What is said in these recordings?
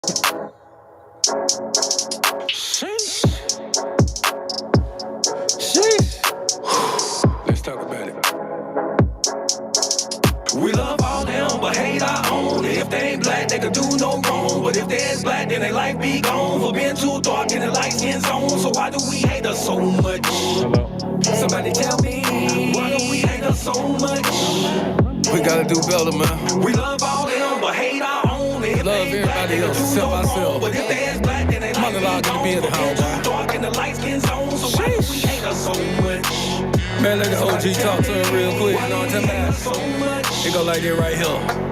Sheesh. Sheesh. Let's talk about it. We love all them, but hate our own. If they ain't black, they could do no wrong. But if they is black, then they life be gone. For being too dark in the light skin zone. So why do we hate us so much? Hello. Somebody tell me, why do we hate us so much? We gotta do better, man. We love all them, but hate our own. If love everybody else except ourselves. But if they is black, then they life be gone. For being too dark in the light skin zone. So why do we hate us so much? Man, let the OG talk to him real quick. You know what I'm talking about? It go like that right here.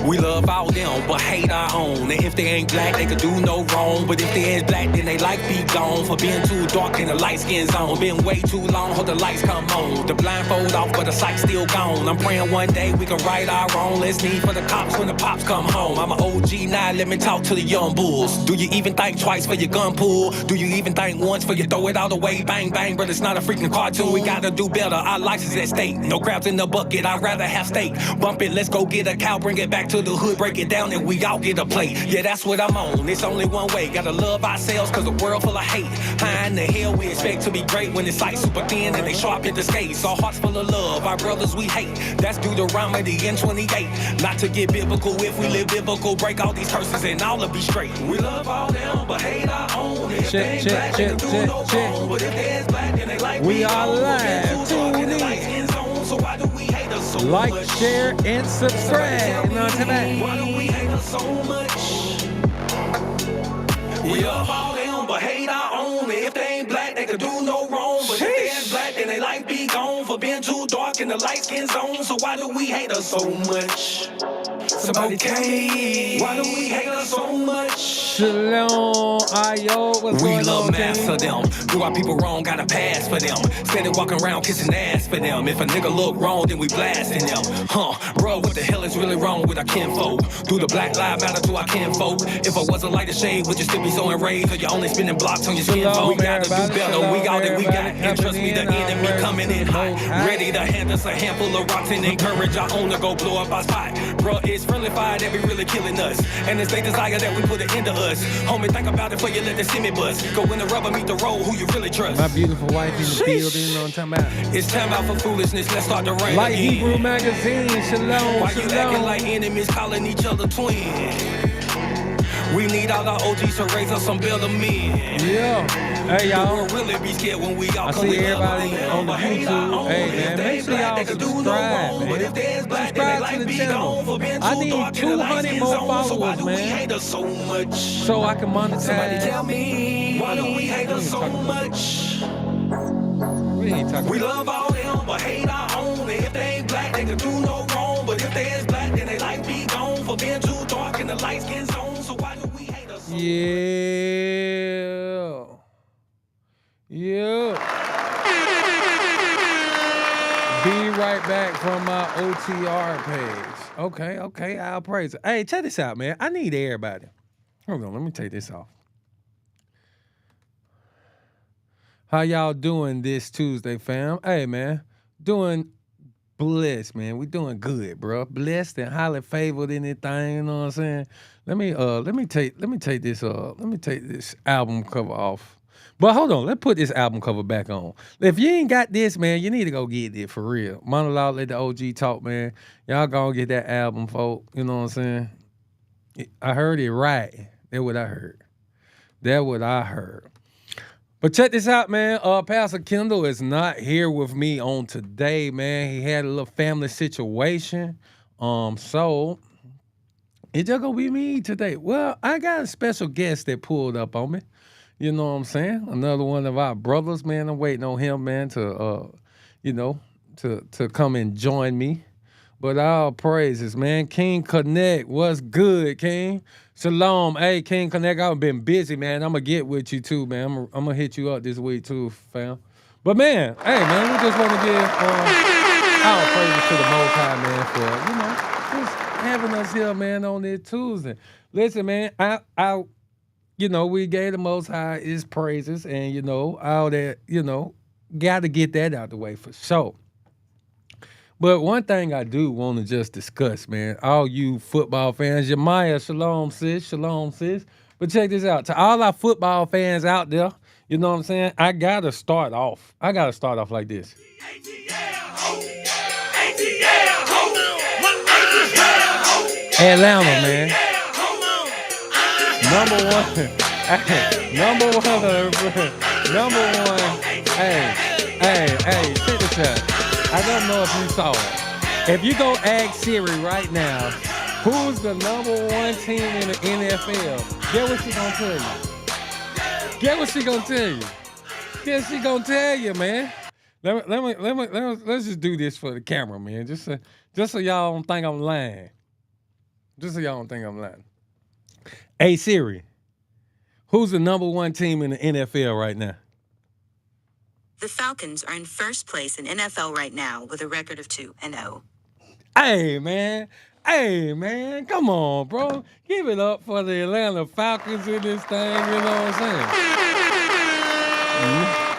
We love all them, but hate our own. And if they ain't black, they could do no wrong. But if they is black, then they life be gone. For being too dark in the light skin zone. Been way too long, hope the lights come on. The blindfold off, but the sight's still gone. I'm praying one day we can right our wrong. Let's need for the cops when the pops come home. I'm an OG now, let me talk to the young bulls. Do you even think twice for your gun pull? Do you even think once for you throw it all away? Bang, bang, but it's not a freaking cartoon. We gotta do better, our life is at stake. No crabs in the bucket, I'd rather have steak. Bump it, let's go get a cow, bring it back to the hood, break it down and we all get a plate. Yeah, that's what I'm on, it's only one way. Gotta love ourselves cause the world full of hate. How in the hell we expect to be great when it's sight super thin and they sharp at the skates? Our hearts full of love, our brothers we hate. That's Deuteronomy and 28. Not to get biblical, if we live biblical, break all these curses and all will be straight. We love all them, but hate our own. If they ain't black, they can do no wrong. But if they is black, then they like we are live. So why do we hate us so much? Like, share, and subscribe. You know what I'm saying? Why do we hate us so much? We love all them, but hate our own. If they ain't black, they could do no wrong. But if they ain't black, then they life be gone. For being too dark in the light skin zone. So why do we hate us so much? Somebody tell me, why do we hate us so much? Shalom, ayo, what's going on? We love master them. Do our people wrong, got a pass for them. Steady walking around kissing ass for them. If a nigga look wrong, then we blasting them. Bro, what the hell is really wrong with our kinfolk? Do the Black Lives Matter to our kinfolk? If I was a lighter shade, would you still be so enraged? Or you only spinning blocks on your skin folk? We gotta do better, we all that we got. And trust me, the enemy coming in hot. Ready to hand us a handful of rocks and encourage our own to go blow up our spot. Bro, it's friendly fire that be really killing us. And it's they desire that we put it into us. Homie, think about it before you let the semi bust. Go when the rubber meet the road, who you really trust. My beautiful wife in the building, you know what I'm talking about. It's time out for foolishness, let's start the rain like again. Hebrew Magazine, shalom, why you acting like enemies calling each other twins? We need all our OGs to raise us some better men. Yeah. Hey, y'all. We'll really be scared when we all come together. I see everybody on the YouTube. Hey, man, make sure y'all subscribe, man. Subscribe to the channel. I need 200 more followers, man. So I can monetize. Somebody tell me, why do we hate us so much? We love all them, but hate our own. If they ain't black, they can do no wrong. But if they is black, then they life be gone. For being too dark in the light skin zone. So why do we hate us so much? Yeah. Be right back from my OTR page. Okay, I'll praise it. Hey, check this out, man. I need everybody. Hold on, let me take this off. How y'all doing this Tuesday, fam? Hey, man, doing blessed, man. We doing good, bro. Blessed and highly favored anything, you know what I'm saying? Let me take this album cover off. But hold on, let's put this album cover back on. If you ain't got this, man, you need to go get it for real. Monologue, let the OG talk, man. Y'all gonna get that album, folk. You know what I'm saying? I heard it right. That's what I heard. But check this out, man. Pastor Kendall is not here with me on today, man. He had a little family situation. So it's just gonna be me today. Well, I got a special guest that pulled up on me. You know what I'm saying? Another one of our brothers, man. I'm waiting on him, man, to come and join me. But all praises, man. King Connect, what's good, King? Shalom. Hey, King Connect, I've been busy, man. I'm going to get with you, too, man. I'm going to hit you up this week, too, fam. But, man, hey, man, we just want to give our praises to the Most High, man, for, just having us here, man, on this Tuesday. Listen, man, we gave the Most High his praises and, all that, got to get that out the way for sure. But one thing I do want to just discuss, man, all you football fans, Yamaya, shalom, sis, shalom, sis. But check this out. To all our football fans out there, you know what I'm saying? I gotta start off. Like this. Atlanta, man. Number one. Number one. Number one. Hey, check this out. I don't know if you saw it. If you go ask Siri right now, who's the number one team in the NFL? Guess what she gonna tell you? Guess what she gonna tell you? Guess she gonna tell you, man. Let's just do this for the camera, man. Just so y'all don't think I'm lying. Hey Siri, who's the number one team in the NFL right now? The Falcons are in first place in NFL right now with a record of 2-0. Hey man, come on, bro. Give it up for the Atlanta Falcons in this thing, you know what I'm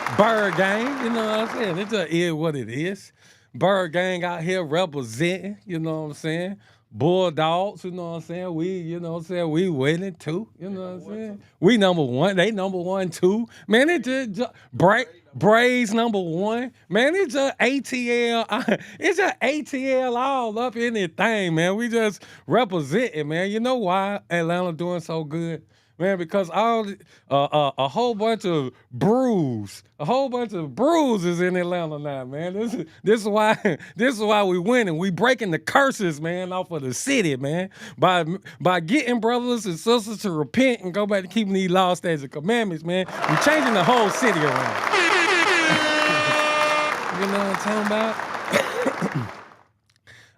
saying? Bird gang, you know what I'm saying? It just is what it is. Bird gang out here representing, you know what I'm saying? Bulldogs, you know what I'm saying? We winning too, you know what I'm saying? We number one, they number one too. Man, it just Braves number one. Man, it's just ATL. It's just ATL all up in this thing, man. We just representing, man. You know why Atlanta doing so good? Man, because a whole bunch of bruises in Atlanta now, man. This is why we winning. We breaking the curses, man, off of the city, man. By getting brothers and sisters to repent and go back to keeping these laws, statutes, and commandments, man. We changing the whole city around. You know what I'm talking about?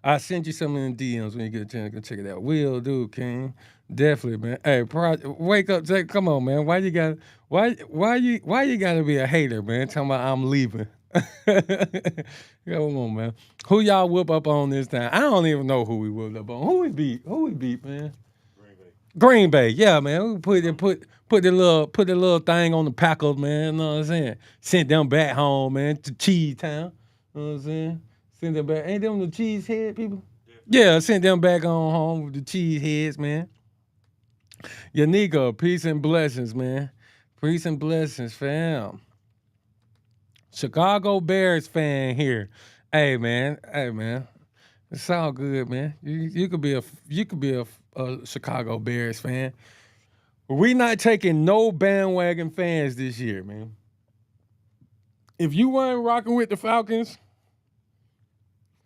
I sent you some in the DMs when you get a chance to check it out. Will do, King. Definitely, man. Hey, wake up, Jake. Come on, man. Why you gotta be a hater, man? Talking about I'm leaving. Come on, man. Who y'all whoop up on this time? I don't even know who we whooped up on. Who we beat, man? Green Bay, yeah, man. We put the little thing on the Packers, man. You know what I'm saying? Sent them back home, man, to Cheese Town. You know what I'm saying? Sent them back. Ain't them the cheese head people? Yeah, sent them back on home with the cheese heads, man. Yanika, peace and blessings, man. Peace and blessings, fam. Chicago Bears fan here. Hey, man. It's all good, man. You could be a Chicago Bears fan. We not taking no bandwagon fans this year, man. If you weren't rocking with the Falcons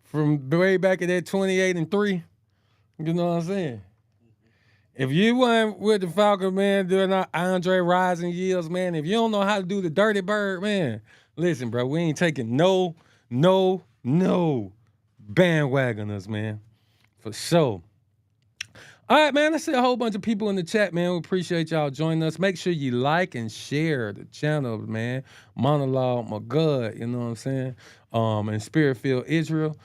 from way back at that 28-3, you know what I'm saying? If you weren't with the Falcons, man, doing our Andre Rising Yields, man, if you don't know how to do the dirty bird, man, listen, bro, we ain't taking no bandwagoners, man. For sure. All right, man. I see a whole bunch of people in the chat, man. We appreciate y'all joining us. Make sure you like and share the channel, man. Monologue, my God, you know what I'm saying? And Spirit-filled Israel.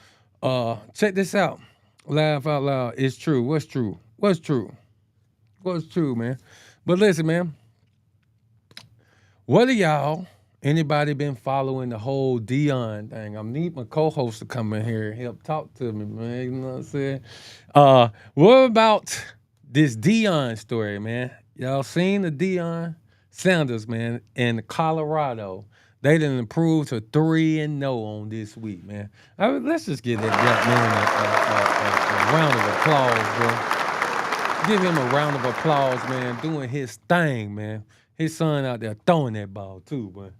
Check this out. Laugh out loud. It's true. What's true? What's true, man? But listen, man. What are y'all? Anybody been following the whole Dion thing? I need my co-host to come in here and help talk to me, man. You know what I'm saying? What about this Dion story, man? Y'all seen the Dion Sanders, man, in Colorado? They done improved to 3-0 on this week, man. Let's just give that young man a round of applause, bro. Give him a round of applause, man, doing his thing, man. His son out there throwing that ball too, boy.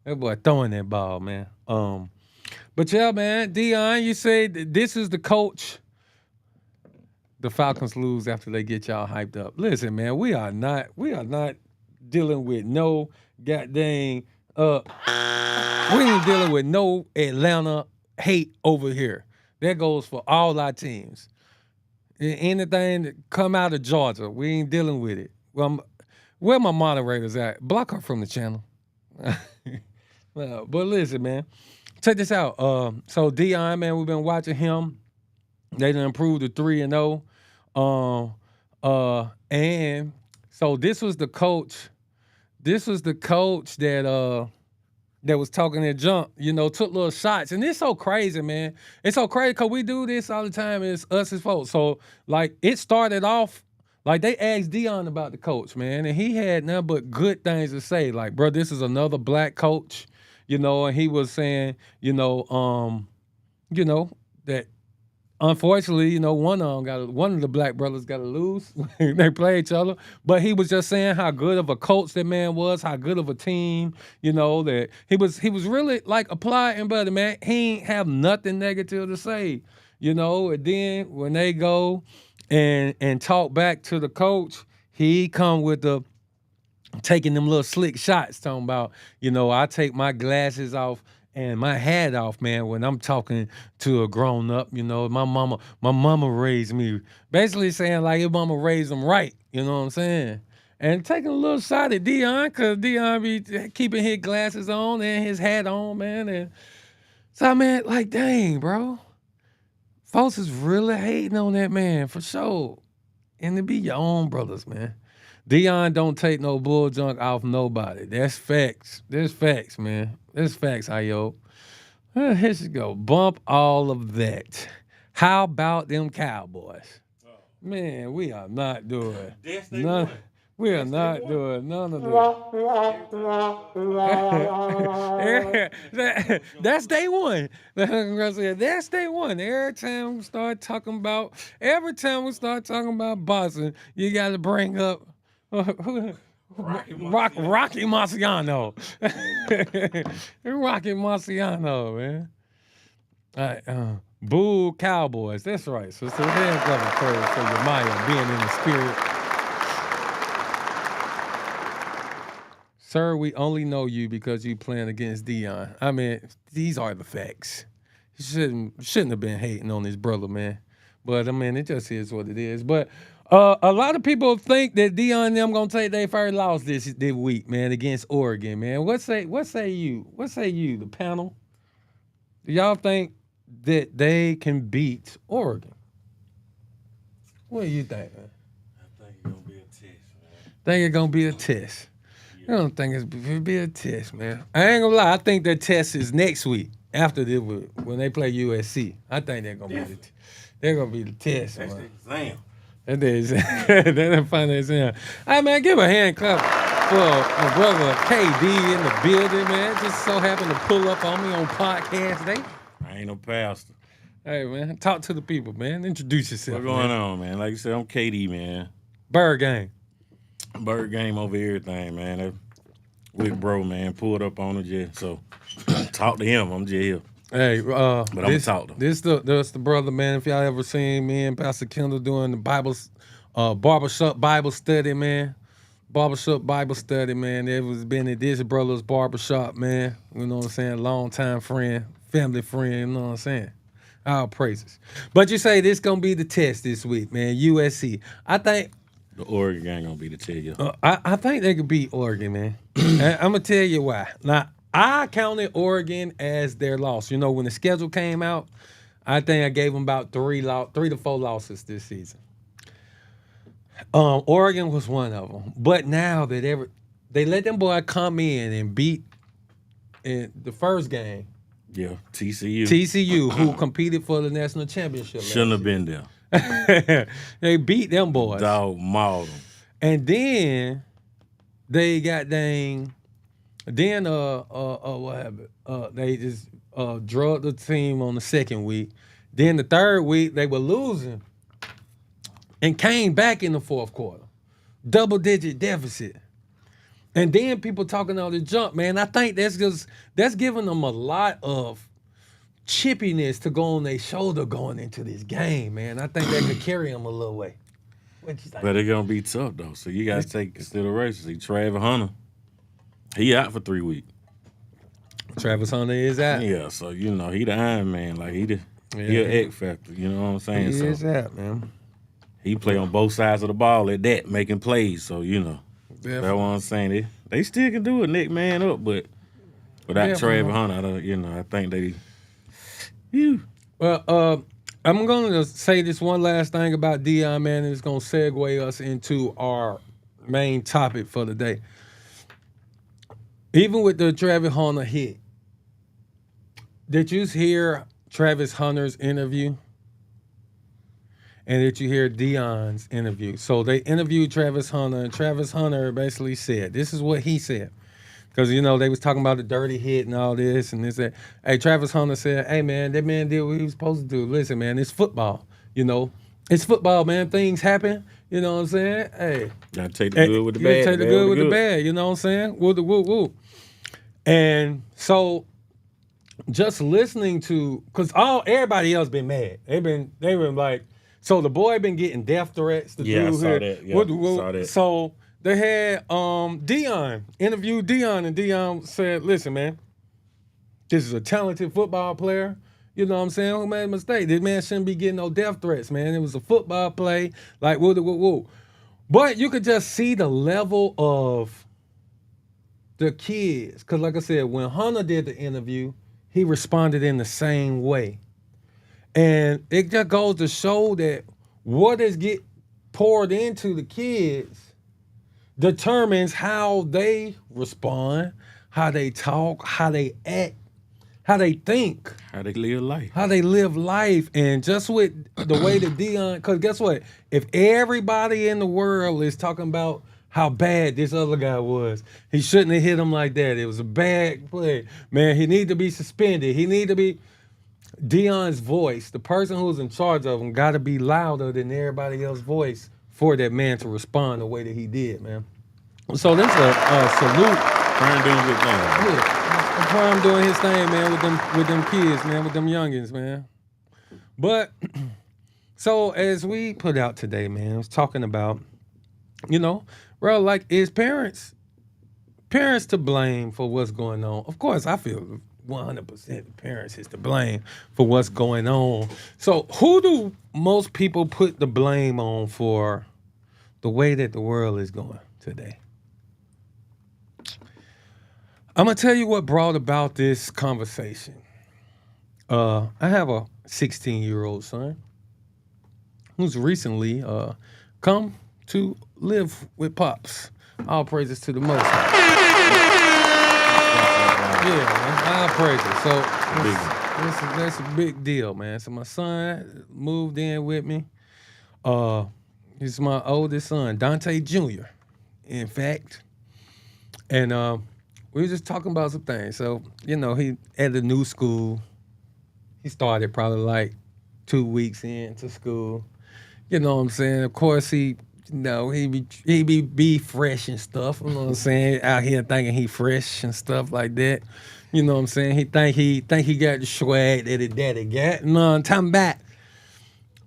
That boy throwing that ball, man. But yeah, man, Dion, you say this is the coach. The Falcons lose after they get y'all hyped up. Listen, man, we are not dealing with no goddamn we ain't dealing with no Atlanta hate over here. That goes for all our teams. Anything that come out of Georgia, we ain't dealing with it. Well, where my moderators at? Block her from the channel. But listen, man. Check this out. So Dion, man, we've been watching him. They done improved to 3-0. And so this was the coach. This was the coach that that was talking that junk, took little shots. And it's so crazy, man. It's so crazy because we do this all the time. It's us as folks. So, like, it started off, like, they asked Dion about the coach, man. And he had nothing but good things to say. Like, bro, this is another black coach, and he was saying, that unfortunately, one of the black brothers got to lose. They play each other, but he was just saying how good of a coach that man was, how good of a team. That he was really like applying, buddy, man. He ain't have nothing negative to say. And then when they go and talk back to the coach, he come with the taking them little slick shots, talking about, I take my glasses off and my hat off, man, when I'm talking to a grown up. My mama raised me. Basically saying like his mama raised him right, you know what I'm saying? And taking a little shot at Dion, because Dion be keeping his glasses on and his hat on, man. And so, man, like, dang, bro. Folks is really hating on that man, for sure. And it be your own brothers, man. Dion don't take no bull junk off nobody. That's facts. There's facts, man. There's facts, Ayo. Here she go. Bump all of that. How about them Cowboys? Man, we are not doing none. We are not doing none of that. That's day one. That's day one. Every time we start talking about boxing, you got to bring up Rocky Marciano. Rocky Marciano, man. All right, boo Cowboys. That's right. So hand clap for your Maya being in the spirit. Sir, we only know you because you playing against Dion. I mean, these are the facts. He shouldn't have been hating on his brother, man. But I mean, it just is what it is. But a lot of people think that Dion and them gonna take their first loss this week, man, against Oregon, man. What say you, the panel? Do y'all think that they can beat Oregon? What do you think, man? I think it's gonna be a test, man. Think it's gonna be a test. I don't think it'll be a test, man. I ain't gonna lie. I think the test is next week after when they play USC. I think they're gonna be the test. That's man. the exam. That is that final exam. Hey man, give a hand clap for my brother KD in the building, man. Just so happened to pull up on me on podcast day. I ain't no pastor. Hey man, talk to the people, man. Introduce yourself. What's going on, man? Like you said, I'm KD, man. Bird gang. Bird game over everything, man. With bro, man, pulled up on him just so talk to him. I'm just here. Hey, but I'm gonna talk to him. This the brother, man. If y'all ever seen me and Pastor Kendall doing the barbershop Bible study, man. Barbershop Bible study, man. It was been at this brother's barbershop, man. You know what I'm saying? Long time friend, family friend. You know what I'm saying? All praises. But you say this gonna be the test this week, man. USC. I think. The Oregon gang gonna be the tell you. I think they could beat Oregon, man. I'm gonna tell you why. Now, I counted Oregon as their loss. When the schedule came out, I think I gave them about 3 to 4 losses this season. Oregon was one of them. But now that they let them boy come in and beat in the first game. Yeah, TCU. TCU, who competed for the national championship. Shouldn't have been there. They beat them boys. Dog mauled them. And then they got dang. Then what happened? They just drugged the team on the second week. Then the third week they were losing, and came back in the fourth quarter, double-digit deficit. And then people talking all this junk, man. I think that's giving them a lot of chippiness to go on their shoulder going into this game, man. I think that could carry them a little way. What you think? But it's gonna be tough though. So you guys take consideration. See, Travis Hunter, he out for 3 weeks. Travis Hunter is out. Yeah, so he the Iron Man. Like he an X factor. You know what I'm saying? He is out, man. He play on both sides of the ball at that, making plays. So that's what I'm saying. They still can do it, neck man up, but without Travis Hunter, I think they. Well, I'm going to say this one last thing about Dion, man, and it's going to segue us into our main topic for the day. even with the Travis Hunter hit, did you hear Travis Hunter's interview? And did you hear Deion's interview? So they interviewed Travis Hunter, and Travis Hunter basically said, this is what he said. Because, they was talking about the dirty hit and all this and this. That. Hey, Travis Hunter said, hey, man, that man did what he was supposed to do. Listen, man, it's football, It's football, man. Things happen, you know what I'm saying? Hey. Gotta take the good with the bad. Take the good with the bad, you know what I'm saying? Woo, woo, woo. And so just listening to, because everybody else been mad. They been like, so the boy been getting death threats. The Yeah, I dude saw here. that. Yeah, saw that. So they had Deion, interviewed Deion, and Deion said, listen, man, this is a talented football player. You know what I'm saying? Who made a mistake? This man shouldn't be getting no death threats, man. It was a football play, like woo, woo, woo. But you could just see the level of the kids. Because like I said, when Hunter did the interview, he responded in the same way. And it just goes to show that what is get poured into the kids determines how they respond, how they talk, how they act, how they think. How they live life. How they live life. And just with the way that Deion, because guess what? If everybody in the world is talking about how bad this other guy was, he shouldn't have hit him like that. It was a bad play. Man, he need to be suspended. He need to be... Deion's voice, the person who's in charge of him, got to be louder than everybody else's voice for that man to respond the way that he did, man. So that's a salute. Prime doing good things. Yeah, Prime doing his thing, man, with them kids, man, with them youngins, man. But so as we put out today, man, I was talking about, bro, like is parents to blame for what's going on? Of course, I feel 100% the parents is to blame for what's going on. So who do most people put the blame on for the way that the world is going today? I'm going to tell you what brought about this conversation. I have a 16-year-old son who's recently come to live with Pops. All praises to the Most High. Yeah, man. All praises. So that's a big deal, man. So my son moved in with me. He's my oldest son, Dante Jr., in fact. And we were just talking about some things. So, he at a new school. He started probably like 2 weeks into school. You know what I'm saying? Of course, he be fresh and stuff. You know what I'm saying? Out here thinking he fresh and stuff like that. You know what I'm saying? He think he got the swag that his daddy got. No, I'm talking about.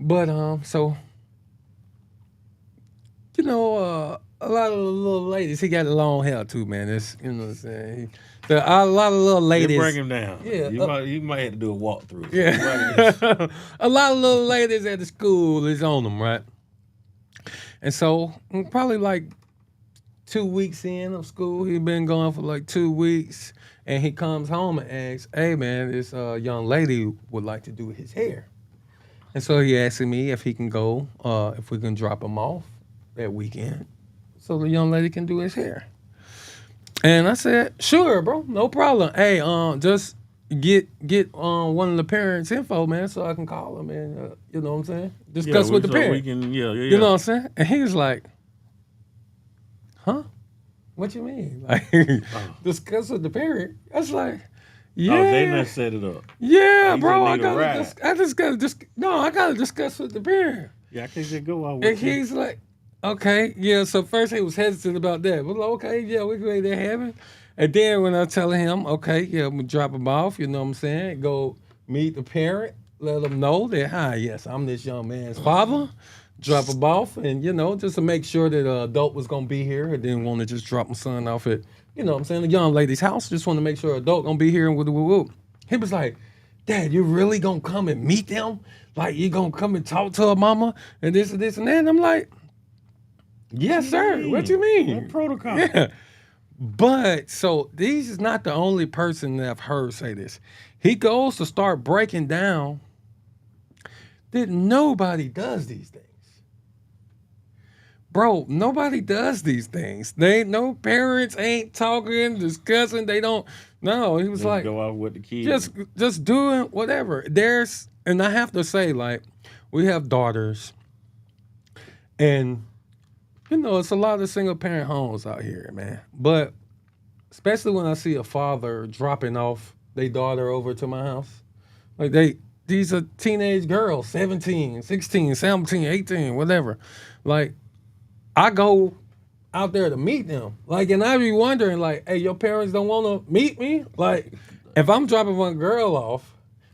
But so a lot of the little ladies, he got long hair too, man. That's what I'm saying. A lot of little ladies. You bring him down. Yeah, you might have to do a walkthrough. Yeah. A lot of little ladies at the school is on them, right? And so probably like 2 weeks in of school, he been going for like 2 weeks, and he comes home and asks, hey man, this young lady would like to do his hair. And so he asking me if he can go, if we can drop him off that weekend so the young lady can do his hair. And I said, sure, bro, no problem. Hey, just get one of the parents' info, man, so I can call them and you know what I'm saying? Discuss with the parent. You know what I'm saying? And he was like, huh? What you mean? Like, discuss with the parent? I was like, yeah. Oh, they not set it up. Yeah, bro, I gotta discuss with the parent. Yeah, I can't just go out with And he's like, okay, yeah. So first he was hesitant about that. But like, okay, yeah, we can make that happen. And then when I tell him, okay, yeah, I'm gonna drop him off, you know what I'm saying? Go meet the parent, let them know that, hi, yes, I'm this young man's father. Drop him off, and just to make sure that an adult was gonna be here. I didn't want to just drop my son off at, what I'm saying, the young lady's house. Just want to make sure an adult gonna be here and woo. He was like, Dad, you really gonna come and meet them? Like, you gonna come and talk to her mama and this and that? And I'm like, yes, sir. What you mean? What protocol? Yeah. But so this is not the only person that I've heard say this. He goes to start breaking down that nobody does these things. bro, nobody does these things. No parents ain't talking, discussing. They don't. No, he was Just like, go off with the kids. just doing whatever. And I have to say, like, we have daughters, and it's a lot of single parent homes out here, man. But especially when I see a father dropping off their daughter over to my house, like these are teenage girls, 17, 16, 17, 18, whatever. Like, I go out there to meet them. Like, and I be wondering, like, hey, your parents don't want to meet me? Like, if I'm dropping one girl off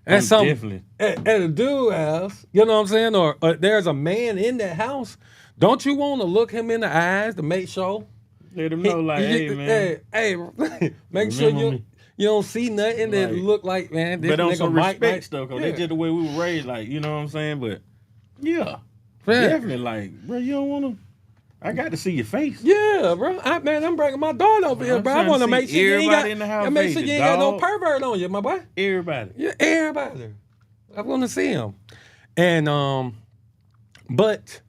at a dude house, you know what I'm saying? Or there's a man in that house, don't you want to look him in the eyes to make sure? Let him know, like, hey, man. Hey, make sure you don't see nothing that look like, man, this but on nigga some might. respect stuff, because that's just the way we were raised, like, you know what I'm saying? But, yeah. Definitely, like, bro, you don't want to. I got to see your face. Yeah, bro. I'm bringing my daughter over here, bro. I want to make sure you ain't got no pervert on you, my boy. Everybody. Yeah, everybody. I want to see him. And but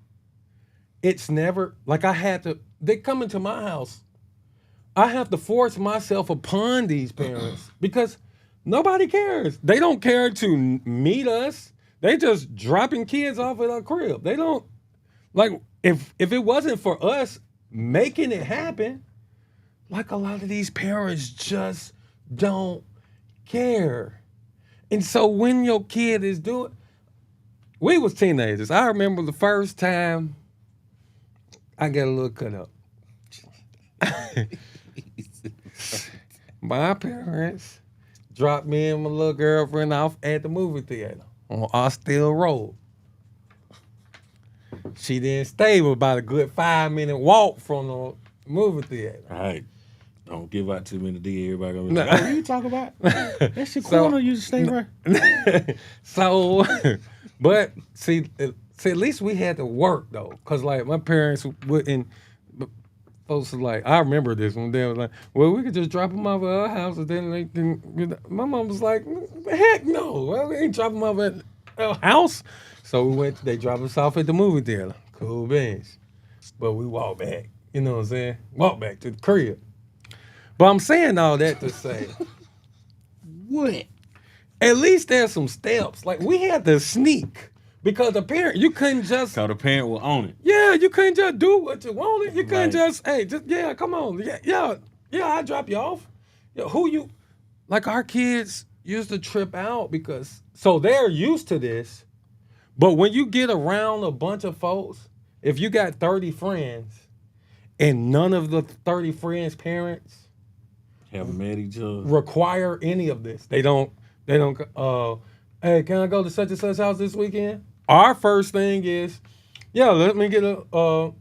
it's never like they come into my house. I have to force myself upon these parents because nobody cares. They don't care to meet us. They just dropping kids off at our crib. They don't like. If it wasn't for us making it happen, like a lot of these parents just don't care. And so when your kid is doing, we was teenagers. I remember the first time I got a little cut up. My parents dropped me and my little girlfriend off at the movie theater on Austell Road. She didn't stay, but about a good 5-minute walk from the movie theater. All right. Don't give out too many D. Everybody gonna be like, what are you talking about? That's your corner. You just stay right. So, but see, at least we had to work though, cause like my parents wouldn't. Folks were like, I remember this one. They was like, well, we could just drop them off at our house, and then they can. My mom was like, heck no, well, we ain't dropping them off at our house. So they dropped us off at the movie theater. Cool beans. But we walked back. You know what I'm saying? Walk back to the crib. But I'm saying all that to say, what? At least there's some steps. Like, we had to sneak. Because the parent, you couldn't just. Because the parent will own it. Yeah, you couldn't just do what you wanted. You couldn't just, come on. Yeah, I'll drop you off. Yeah, like our kids used to trip out because, so they're used to this. But when you get around a bunch of folks, if you got 30 friends and none of the 30 friends' parents have met each other, require any of this. They don't, hey, can I go to such and such house this weekend? Our first thing is, let me get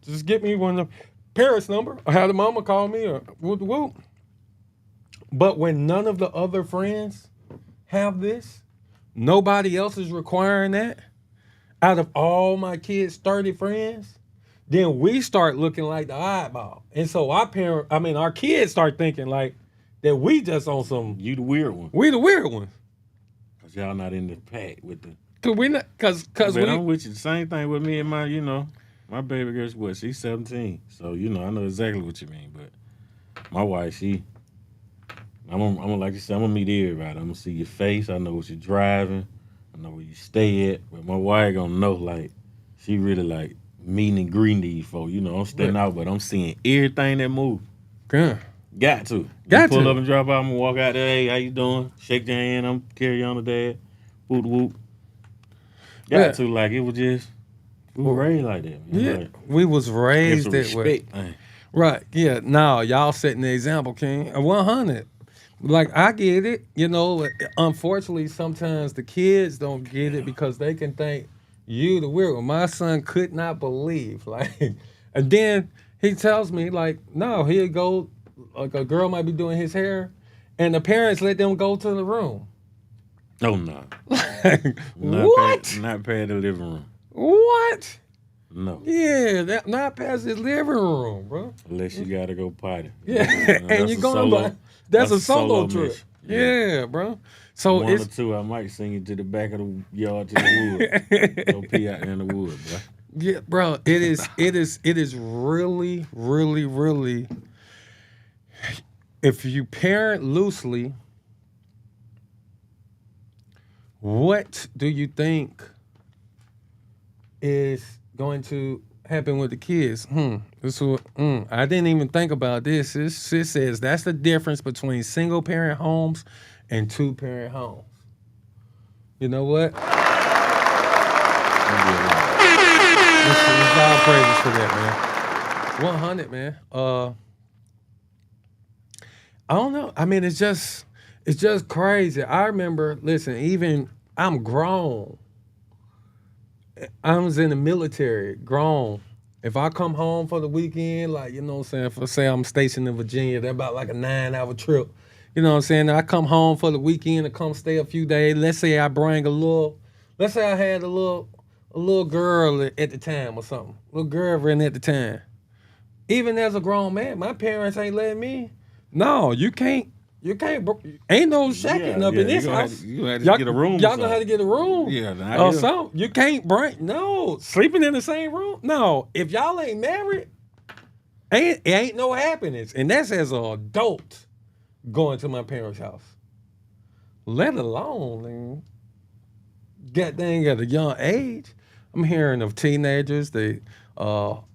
just get me one of the parents' number. Or have the mama call me or whoop. But when none of the other friends have this, nobody else is requiring that. Out of all my kids' 30 friends, then we start looking like the oddball. And so our kids start thinking like that we just on some. You the weird one. We the weird ones. Cause y'all not in the pack with the. Cause I'm with you. The same thing with me and my baby girl's what? She's 17. So, I know exactly what you mean. But my wife, I'm gonna like you said, I'm gonna meet everybody. I'm gonna see your face. I know what you're driving. I know where you stay at, but my wife gonna know, like, she really, like, meeting and greeting these folks. I'm standing out, but I'm seeing everything that move. Good. Got to. Pull up and drop out. I'm gonna walk out there, hey, how you doing? Shake their hand, I'm carry on the dad. Whoop, whoop. Got to, like, it was just, we were raised like that. Yeah, like, we was raised that way. Thing. Right, yeah. Now, y'all setting the example, King. 100. Like, I get it, unfortunately, sometimes the kids don't get it because they can think you the weird one. My son could not believe, like, and then he tells me, like, no, he'll go, like, a girl might be doing his hair, and the parents let them go to the room. Oh, no. What? Not past the living room. What? No. Yeah, not past his living room, bro. Unless you gotta go potty. Yeah, and you're going by. That's a solo trip. Yeah, bro. So one or two, I might sing you to the back of the yard to the wood. Go pee out there in the wood, bro. Yeah, bro. It is really, really, really. If you parent loosely, what do you think is going to happen with the kids? I didn't even think about this. It says that's the difference between single parent homes and two parent homes. You know what? It's all praises for that, man. 100, man. I don't know. I mean, it's just crazy. I remember, listen, even I'm grown. I was in the military, grown. If I come home for the weekend, like, you know what I'm saying, for say I'm stationed in Virginia, they're about like a 9-hour trip. You know what I'm saying? I come home for the weekend to come stay a few days. Let's say I bring let's say I had a little girl at the time or something. Little girlfriend at the time. Even as a grown man, my parents ain't letting me. No, you can't. Ain't no shacking up in this house. You had to get a room. Y'all know how to get a room. Yeah. Or something. You can't bring. No, sleeping in the same room. No, if y'all ain't married, it ain't no happiness. And that's as an adult going to my parents' house. Let alone, goddamn, at a young age. I'm hearing of teenagers. And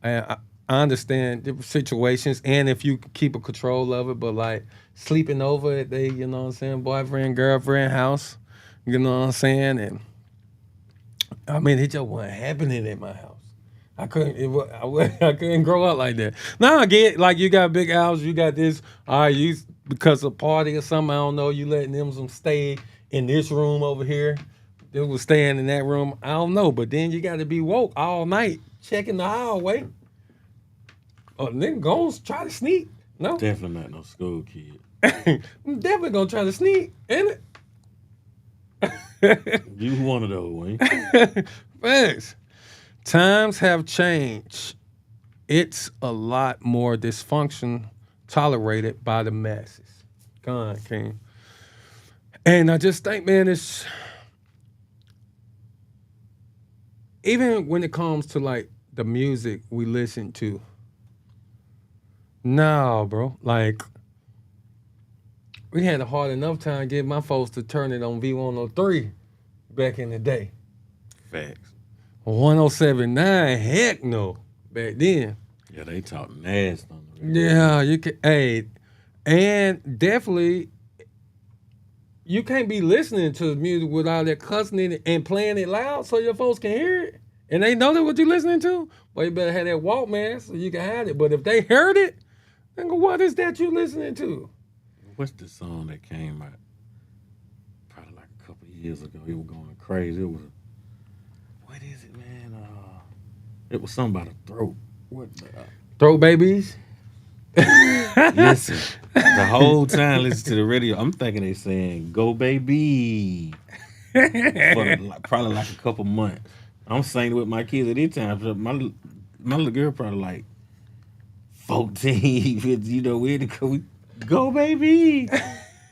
I understand different situations, and if you keep a control of it, but like sleeping over at they, you know what I'm saying, boyfriend, girlfriend house, you know what I'm saying, and I mean, it just wasn't happening at my house. I couldn't grow up like that. Now I get like you got big house, you got this. All right, you because of party or something, I don't know. You letting them stay in this room over here. They was staying in that room. I don't know, but then you got to be woke all night checking the hallway. Oh, nigga goes try to sneak. No, Definitely not no school kid. I'm definitely gonna try to sneak, ain't it? You one of those, Wayne. Thanks. Times have changed. It's a lot more dysfunction tolerated by the masses. Gone, King. And I just think, man, it's even when it comes to like the music we listen to. No, bro. Like, we had a hard enough time getting my folks to turn it on V103 back in the day. Facts. 107.9, heck no, back then. Yeah, they talk nasty on the radio. Yeah, you can. Hey, and definitely, you can't be listening to music without that cussing it and playing it loud so your folks can hear it. And they know that what you listening to. Well, you better have that Walkman so you can hide it. But if they heard it, then go, what is that you listening to? What's the song that came out probably like a couple of years ago? It was going crazy. It was, what is it, man? It was something about a throat. What the? Throat babies? Listen, the whole time listening to the radio, I'm thinking they saying "Go Baby" for probably like a couple months. I'm singing with my kids at this time. So my little girl probably like 14, 15, you know, we go baby.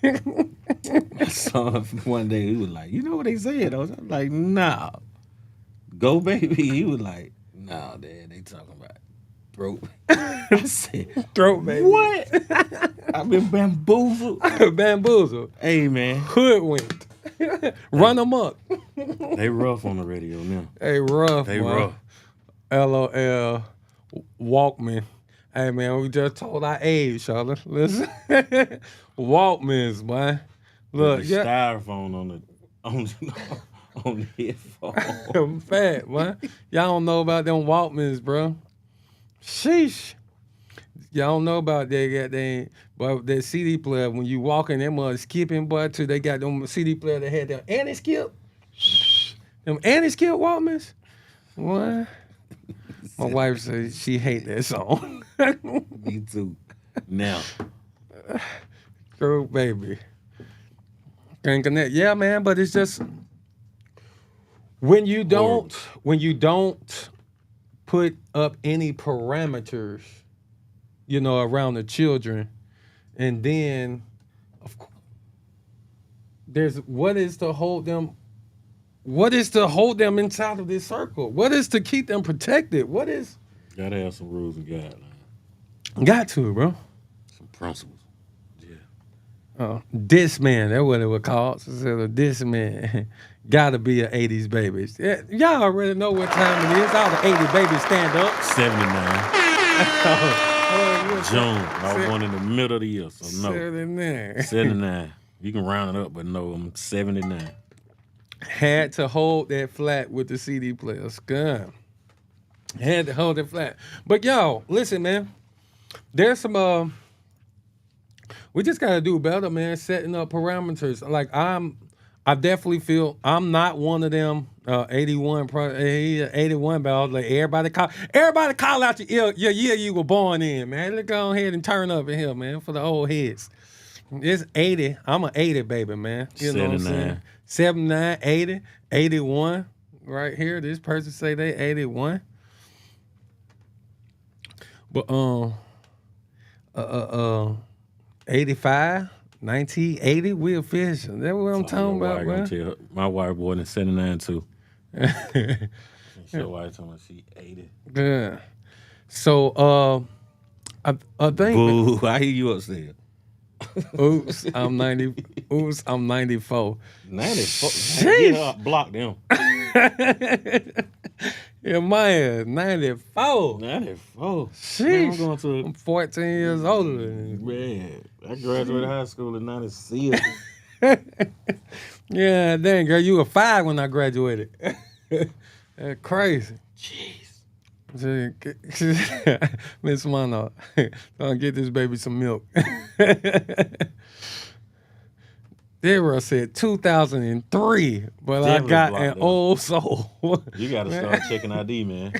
My son one day he was like, you know what they said? I was like, nah, go baby. He was like, nah, Dad, they talking about throat. I said, Throat baby. what? I've been bamboozled. Bamboozled. Hey man, Hoodwinked. Run them up. they rough on the radio now. Hey, rough. They boy. rough. LOL. Walkman. Hey, man, we just told our age, Charlotte. Listen. Walkmans, boy. Look, the yeah. styrofoam on the headphone. Fat, boy. Y'all don't know about them Walkmans, bro. Sheesh. Y'all don't know about that goddamn, but that CD player, when you walking, them mother skipping, boy, till they got them CD player that had them anti-skip. Them anti-skip Walkmans. What? My wife said she hate that song. Me too. Now. Girl, baby. Can't connect. Yeah, man, but it's just when you don't put up any parameters, you know, around the children, and then of course, there's what is to hold them What is to hold them inside of this circle? What is to keep them protected? What is Gotta have some rules and guidelines, got to, bro? some principles. Yeah. This man, that's what it was called. So this man gotta be an 80s baby. Yeah, y'all already know what time it is. All the 80s babies stand up. 79. Oh, June. I was born in the middle of the year, so no. 79. 79. You can round it up, but no, I'm 79. Had to hold that flat with the CD player. Scum. Had to hold it flat. But y'all, listen, man. There's some we just gotta do better, man, setting up parameters. Like I definitely feel I'm not one of them 81 balls. Like everybody call out your year you were born in, man. Let's go ahead and turn up in here, man, for the old heads. It's 80. I'm an 80 baby, man. You know what I'm saying? 79, 80, 81. Right here. This person say they 81. But 85, 1980, we official. That's what I'm talking about, man. My wife born in 79 too. Your wife talking about she 80. Yeah. So I think Boo, I hear you upstairs. oops, I'm 90. Oops, I'm 94. 94. Sheesh. Block them. Yeah, man, 94. 94. Sheesh. Man, I'm going to I'm 14 years older than you. man. I graduated high school in 96. Yeah, dang, girl, you were 5 when I graduated. That's crazy. Jeez. Miss Mono, gonna get this baby some milk. Deborah said 2003, but Definitely I got blocked an them. old soul. You got to start checking ID, man.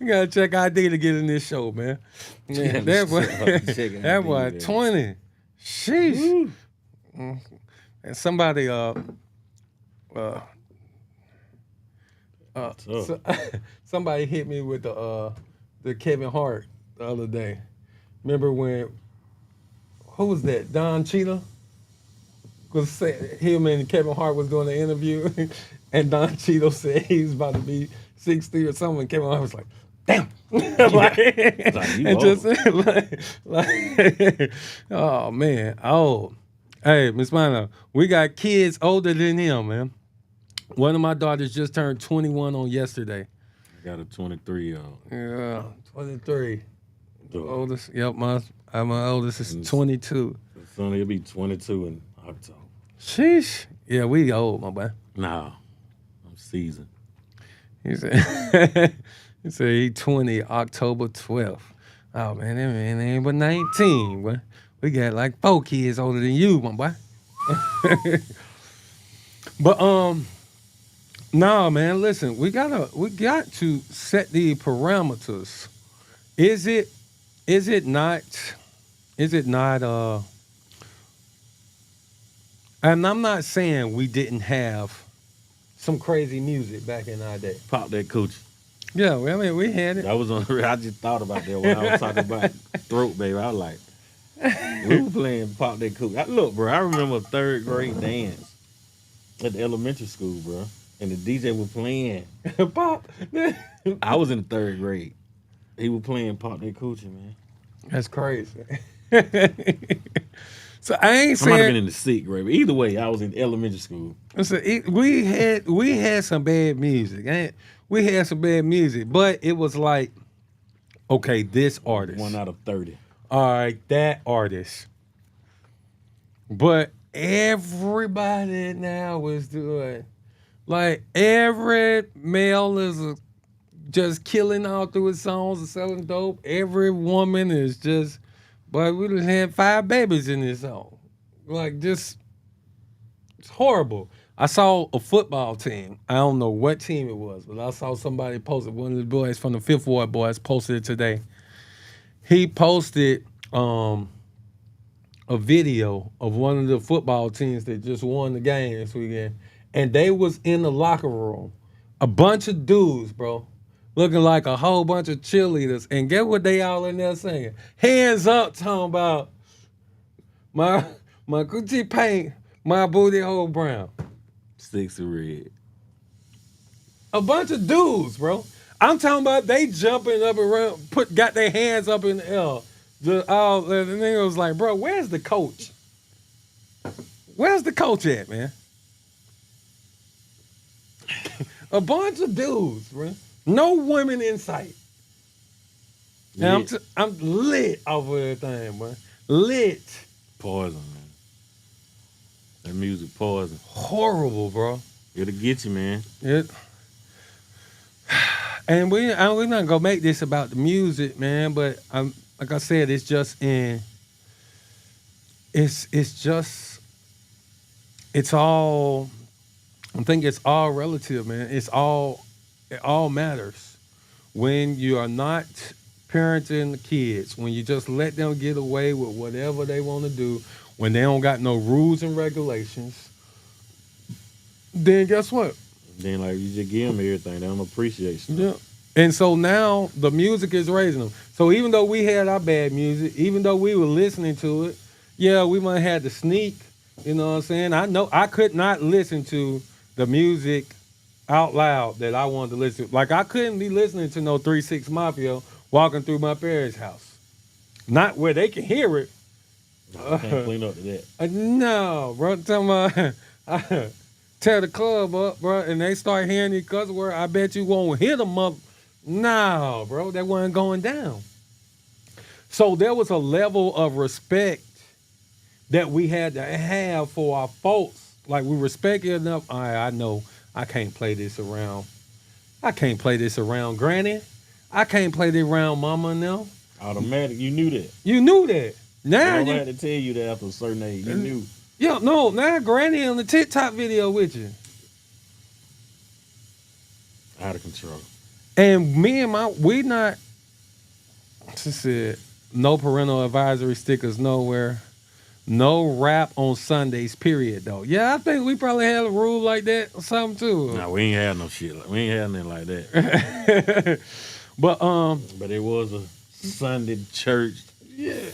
You gotta check ID to get in this show, man. Yeah, that boy, Checking that ID, boy man. 20. Sheesh. And somebody Tough. somebody hit me with the Kevin Hart the other day. Remember when who was that? Don Cheadle? Because him and Kevin Hart was doing the interview, and Don Cheadle said he was about to be 60 or something. And Kevin Hart was like, "Damn!" Like, you and old. just like, oh man, oh, hey, Miss Mina, we got kids older than him, man. One of my daughters just turned 21 on yesterday. I got a 23-year-old. Yeah, 23. Dog. Oldest, yep, my oldest is 22. Son, he'll be 22 in October. Sheesh. Yeah, we old, my boy. Nah, I'm seasoned. He said he 20 October 12th. Oh man, that man ain't but 19, boy. We got like 4 kids older than you, my boy. But no, man, listen, we got to set the parameters. Is it not and I'm not saying we didn't have some crazy music back in our day. Pop that coochie. Yeah, well, I mean, we had it. I was on. I just thought about that when I was talking about throat, baby. I was like, we were playing Pop That Coochie. Look, bro, I remember a 3rd grade dance at the elementary school, bro, and the DJ was playing Pop. I was in 3rd grade. He was playing Pop That Coochie, man. That's crazy. So I ain't I might have been saying in the 6th grade, but either way, I was in elementary school. we had some bad music. We had some bad music, but it was like, okay, this artist. 1 out of 30. All right, that artist. But everybody now is doing, like, every male is just killing all through his songs and selling dope. Every woman is just, but we done had 5 babies in this song. Like, just, it's horrible. I saw a football team. I don't know what team it was, but I saw somebody posted, one of the boys from the 5th Ward boys posted it today. He posted a video of one of the football teams that just won the game this weekend, and they was in the locker room, a bunch of dudes, bro, looking like a whole bunch of cheerleaders, and get what they all in there singing? Hands up, talking about my Gucci paint, my booty hole brown. 6 of red. A bunch of dudes, bro. I'm talking about they jumping up around, got their hands up in the air. The nigga was like, bro, where's the coach? Where's the coach at, man? A bunch of dudes, bro. No women in sight. And I'm lit off of everything, bro. Lit. Poison, man. That music poison. Horrible, bro. It'll get you, man. And we're not gonna make this about the music, man. But like I said, it's just it's all. I think it's all relative, man. It all matters when you are not parenting the kids, when you just let them get away with whatever they want to do, when they don't got no rules and regulations. Then guess what? Then like you just give them everything, they don't appreciate stuff. Yeah. And so now the music is raising them. So even though we had our bad music, even though we were listening to it, yeah, we might have had to sneak. You know what I'm saying? I know I could not listen to the music out loud that I wanted to listen to. Like I couldn't be listening to no 3 6 Mafia walking through my parents' house. Not where they can hear it. I can't clean up to that. No, bro. Tear the club up, bro, and they start hearing these cuss words. I bet you won't hit them up. No, bro, that wasn't going down. So there was a level of respect that we had to have for our folks. Like we respect it enough. I know I can't play this around. I can't play this around Granny. I can't play this around Mama and them. Automatic, you knew that. You knew that. Now I don't have to tell you that after a certain age. You knew. Yeah, no, now Granny on the TikTok video with you. Out of control. And me and we not, she said, no parental advisory stickers nowhere. No rap on Sundays, period, though. Yeah, I think we probably had a rule like that or something, too. Nah, we ain't had no shit. We ain't had nothing like that. But it was a Sunday church,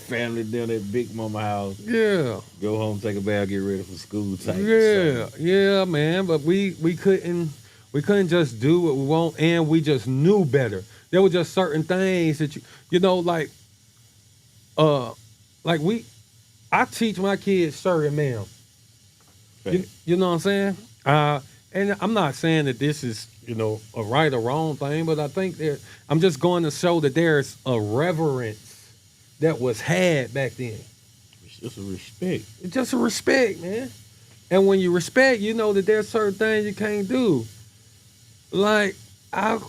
family dinner at Big Mama house. Yeah. Go home, take a bath, get ready for school type. Yeah, man. But we couldn't just do what we want, and we just knew better. There were just certain things that I teach my kids sir and ma'am. You know what I'm saying? And I'm not saying that this is, a right or wrong thing, but I think that I'm just going to show that there's a reverence that was had back then. It's just a respect. It's just a respect, man. And when you respect, you know that there's certain things you can't do. Like, I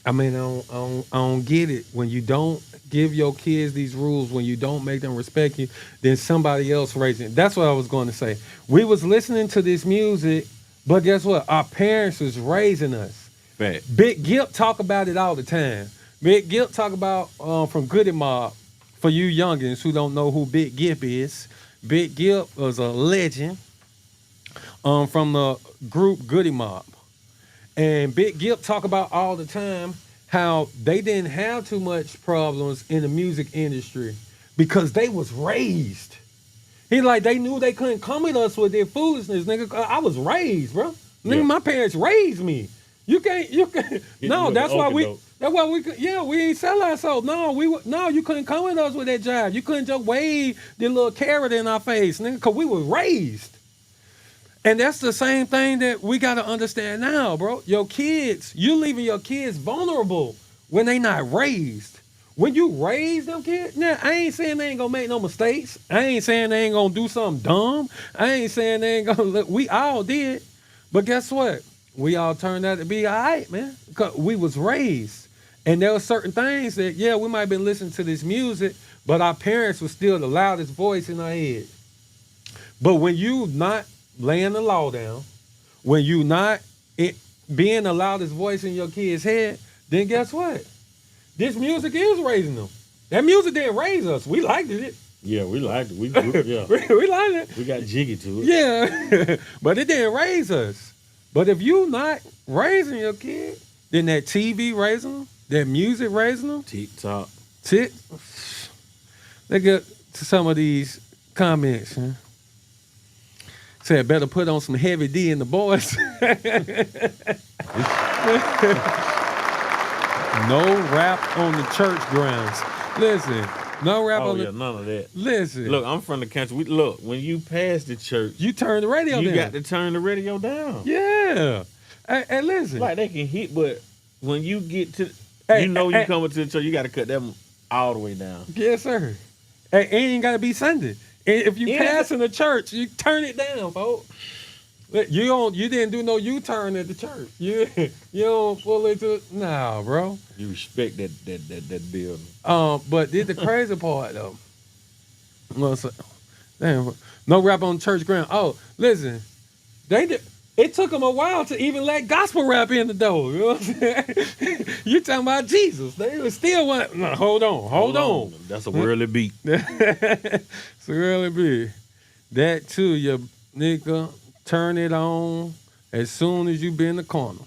don't get it. When you don't give your kids these rules, when you don't make them respect you, then somebody else raising it. That's what I was going to say. We was listening to this music, but guess what? Our parents was raising us. Fact. Big Gip talk about it all the time. Big Gip talk about from Goody Mob. For you youngins who don't know who Big Gip is, Big Gip was a legend from the group Goody Mob. And Big Gip talk about all the time how they didn't have too much problems in the music industry because they was raised. He like, they knew they couldn't come at us with their foolishness, nigga. I was raised, bro. Nigga, my parents raised me. You can't. No, that's why we we ain't sell ourselves. No, you couldn't come at us with that jive. You couldn't just wave the little carrot in our face, nigga, because we were raised. And that's the same thing that we got to understand now, bro. Your kids, you leaving your kids vulnerable when they not raised. When you raise them kids, now I ain't saying they ain't gonna make no mistakes. I ain't saying they ain't gonna do something dumb. I ain't saying they ain't gonna, we all did. But guess what? We all turned out to be all right, man. Because we was raised. And there were certain things that, we might have been listening to this music, but our parents were still the loudest voice in our head. But when you not laying the law down, when you not being the loudest voice in your kid's head, then guess what? This music is raising them. That music didn't raise us. We liked it. Yeah, we liked it. We liked it. We got jiggy to it. Yeah, but it didn't raise us. But if you not raising your kid, then that TV raising them, that music raising them. TikTok. Let's get to some of these comments. Huh? Said better put on some Heavy D in the boys. No rap on the church grounds. Listen, no rap Oh on yeah, the. none of that. Listen, Look, I'm from the country. Look, when you pass the church, you turn the radio you down. got to turn the radio down. Yeah. Hey, listen. Like they can hit, but when you get to, Hey, you know, hey, you coming to the church, you got to cut them all the way down. Yes, sir. Hey, it ain't gotta be Sunday. If you Yeah. pass in the church, you turn it down, folks. You didn't do no U-turn at the church. You don't pull into nah, bro. You respect that building. But this the crazy part though. Well, so, damn, no rap on church ground. Oh, listen, they did. It took them a while to even let gospel rap in the door. You know what I'm saying? You talking about Jesus? They was still want. No, hold on. That's a worldly beat. It's really big. That too, you nigga. Turn it on as soon as you be in the corner.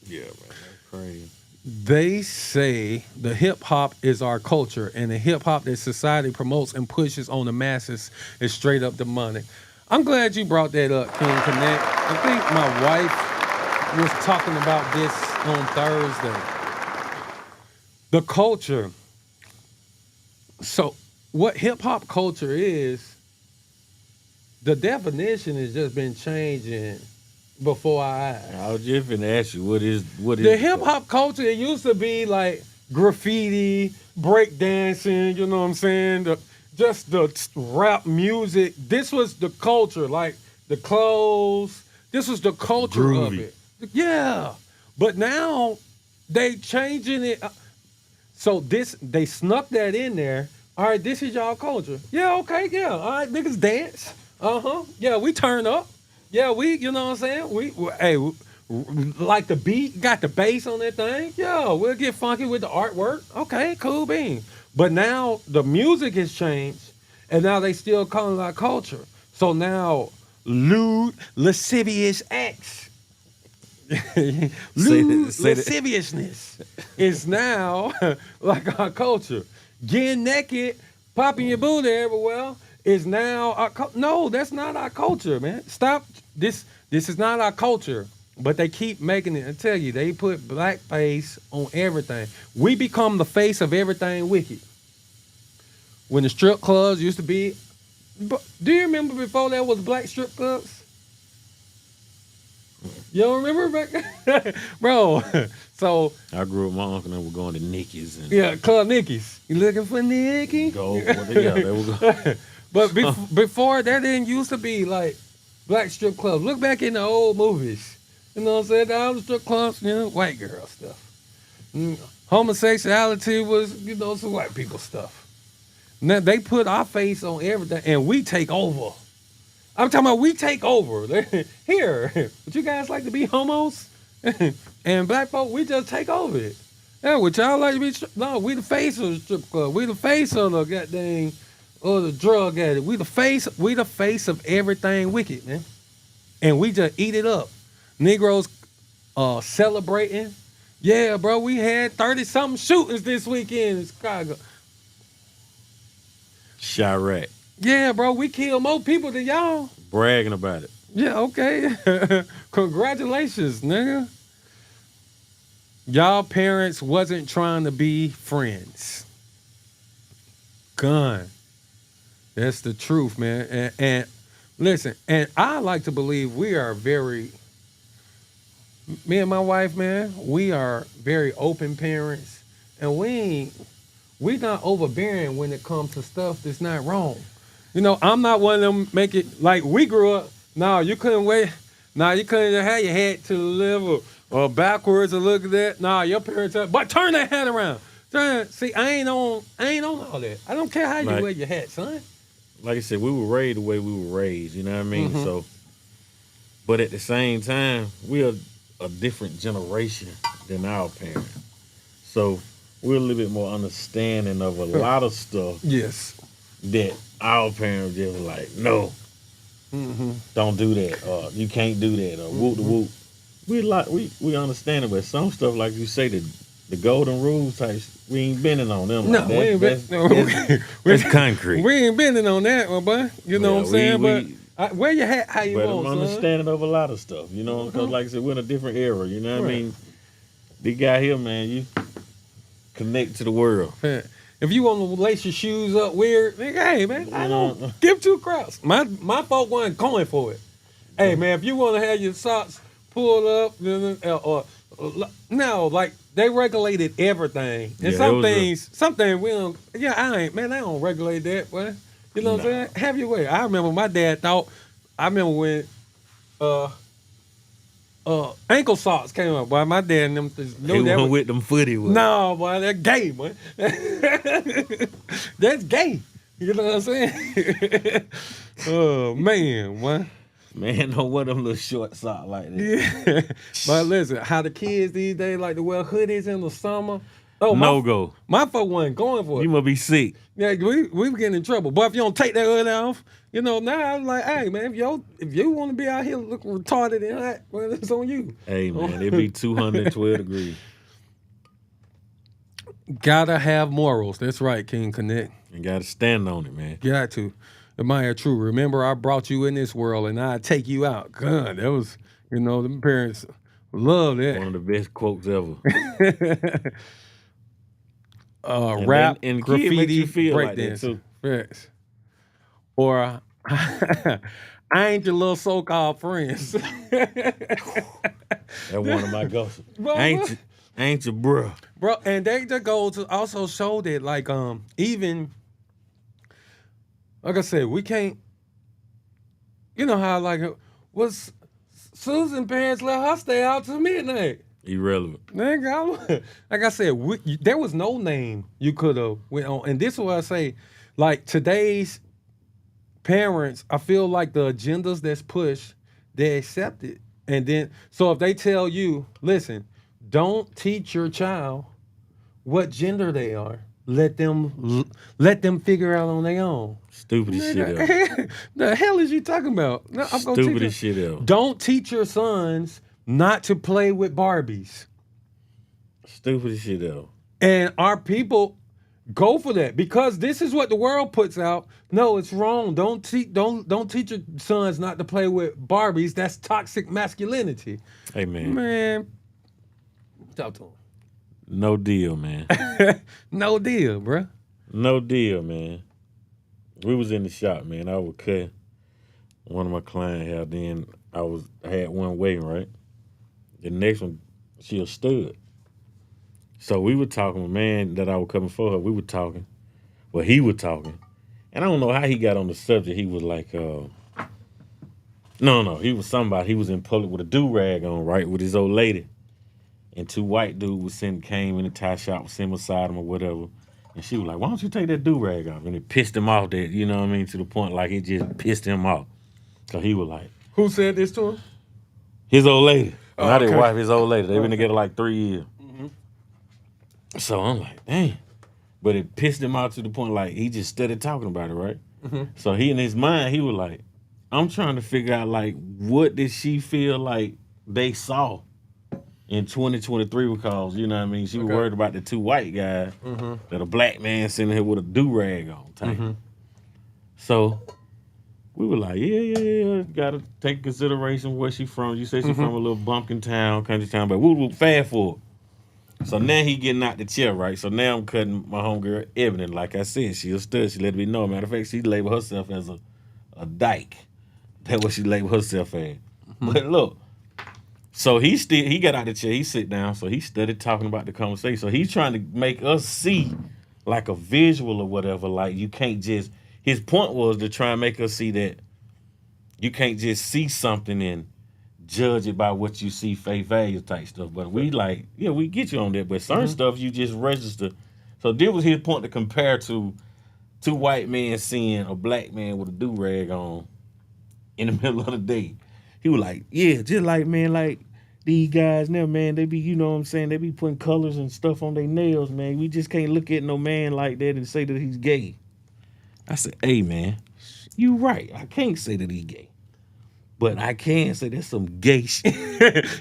Yeah, man, that's crazy. They say the hip hop is our culture, and the hip hop that society promotes and pushes on the masses is straight up demonic. I'm glad you brought that up, King Connect. I think my wife was talking about this on Thursday. The culture. So, what hip hop culture is, the definition has just been changing before our eyes. I was just finna ask you, what is The hip hop culture, it used to be like graffiti, break dancing, you know what I'm saying? Just the rap music. This was the culture, like the clothes. This was the culture of Groovy. it. Yeah. But now they changing it. So they snuck that in there. All right, this is y'all culture. Yeah, okay, yeah. All right, niggas dance. Yeah, we turn up. Yeah, you know what I'm saying? We like the beat, got the bass on that thing. Yeah, we'll get funky with the artwork. Okay, cool bean. But now the music has changed, and now they still calling it our culture. So now, lewd, lascivious acts, lewd, say that. lasciviousness is now like our culture. Getting naked, popping your booty everywhere is now our no, that's not our culture, man. Stop. This is not our culture. But they keep making it. I tell you, they put blackface on everything. We become the face of everything wicked. When the strip clubs used to be, do you remember before there was black strip clubs? You don't remember back, bro? So I grew up, my uncle and them were going to Nicky's and yeah, Club Nicky's. You looking for Nicky? go. Yeah, they were going. But before that didn't used to be like black strip clubs. Look back in the old movies. You know what I'm saying? All the strip clubs, white girl stuff. Homosexuality was, some white people stuff. Now they put our face on everything and we take over. I'm talking about we take over. Here, would you guys like to be homos? And black folk, we just take over it. Yeah, would y'all like to be? No, we the face of the strip club. We the face of the goddamn or the drug addict. We the face of everything wicked, man. And we just eat it up. Negroes celebrating. Yeah, bro, we had 30-something shootings this weekend in Chicago. Chirac. Yeah, bro, we killed more people than y'all. Bragging about it. Yeah, okay. Congratulations, nigga. Y'all parents wasn't trying to be friends. Gun. That's the truth, man. And listen, and I like to believe we are me and my wife, man, we are very open parents. And we not overbearing when it comes to stuff that's not wrong. I'm not one of them make it like we grew up. No, you couldn't wait. No, you couldn't have your hat to the left or backwards or look at that. No, your parents but turn that hat around. See, I ain't on all that. I don't care how you wear your hat, son. Like I said, we were raised the way we were raised, you know what I mean? Mm-hmm. So, but at the same time, we are a different generation than our parents. So we're a little bit more understanding of a lot of stuff Yes. that our parents just were like, no, don't do that, or you can't do that, or whoop the whoop. We understand it, but some stuff, like you say, the golden rules types, we ain't bending on them. No, like we ain't that's concrete. We ain't bending on that one, boy. You know what I'm saying? Wear your hat how you But want, I'm son. understanding of a lot of stuff, you know, because like I said, we're in a different era, you know what I Right. mean? This guy here, man, you connect to the world. If you want to lace your shoes up weird, nigga, hey man, I You don't know. give two craps. My folk wasn't going for it. Hey man, if you want to have your socks pulled up, no, like they regulated everything. And Yeah, some it was things we don't. Yeah, I don't regulate that, boy. You know what I'm saying? Have your way. I remember my dad thought. I remember when ankle socks came up. Boy, my dad and them just They knew that. went with them footy with. No, boy, that's gay, boy. That's gay. You know what I'm saying? Oh man, boy. Man, don't wear them little short socks like that. Yeah. But listen, how the kids these days like to wear hoodies in the summer. Oh, No go. My folk wasn't going for it. You must be sick. Yeah, we were getting in trouble. But if you don't take that hood off, you know, now I'm like, hey man, if you want to be out here looking retarded and hot, well, it's on you. Hey man, it be 212 degrees. Gotta have morals. That's right, King Connect. And gotta stand on it, man. Got to. Admire true. Remember, I brought you in this world and I take you out. God, that was, you know, them parents love that. One of the best quotes ever. Rap, and kid graffiti, makes you feel like that, breakdance. too. Facts. Or I ain't your little so-called friends. That's one of my goals. Bro, Ain't your bruh. Bro, and they just go to also show that, like, even, like I said, we can't, you know how, like, was Susan parents let her stay out till midnight. Irrelevant. Nigga, like I said, there was no name you could have went on. And this is what I say, like, today's parents, I feel like the agendas that's pushed, they accept it. And then, so if they tell you, listen, don't teach your child what gender they are. Let them figure out on their own. Stupid as shit else. The hell is you talking about? No, I'm gonna Stupid teach as shit else. Don't teach your sons not to play with Barbies. Stupid as shit else. And our people go for that because this is what the world puts out. No, it's wrong. Don't teach your sons not to play with Barbies. That's toxic masculinity. Hey man. Man, talk to him. No deal, man. No deal, bruh. No deal, man. We was in the shop, man. I was cut one of my clients out. Then I had one waiting, right? The next one, she a stud. So we were talking, a man that I was coming for her, we were talking. Well, he was talking. And I don't know how he got on the subject. He was like, no, he was somebody. He was in public with a do-rag on, right, with his old lady. And two white dudes came in the tie shop, was sitting beside him or whatever. And she was like, why don't you take that do-rag off? And it pissed him off, that, you know what I mean, to the point like it just pissed him off. So he was like, Who said this to him? his old lady. Oh, Not his okay. wife, his old lady. They've been together like 3 years. Mm-hmm. So I'm like, dang. But it pissed him off to the point like he just started talking about it, right? Mm-hmm. So he in his mind, he was like, I'm trying to figure out like what did she feel like they saw in 2023 because, you know what I mean, she was Okay. worried about the two white guys that a black man sitting here with a do-rag on type. So we were like, yeah, gotta take consideration where she from. You say she from a little bumpkin town, country town, but we fast forward. So now he getting out the chair, right? So now I'm cutting my homegirl Ebony. Like I said, she a stud. She let me know. Matter of fact, she labeled herself as a dyke. That's what she labeled herself as. But look, so he got out the chair. He sit down. So he started talking about the conversation. So he's trying to make us see like a visual or whatever. Like you can't just. His point was to try and make us see that you can't just see something and judge it by what you see, face value type stuff. But we like, yeah, we get you on that. But certain stuff you just register. So this was his point to compare to two white men seeing a black man with a do-rag on in the middle of the day. He was like, yeah, just like, man, like these guys now, man, they be, you know what I'm saying, they be putting colors and stuff on their nails, man. We just can't look at no man like that and say that he's gay. I said, hey, man, you right. I can't say that he's gay. But I can say that's some gay shit.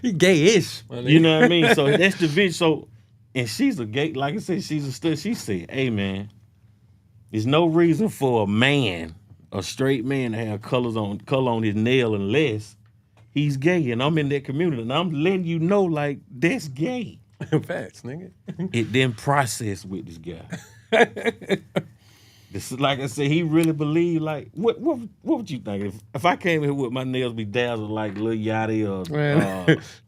He gay-ish. You know what I mean? So that's the video. So, and she's a gay, like I said, she's a stud. She said, hey, man, there's no reason for a man a straight man to have color on his nail unless he's gay, and I'm in that community, and I'm letting you know like that's gay. Facts, nigga. It then processed with this guy. This is like I said, he really believed like what would you think if I came here with my nails be dazzled like Lil Yachty or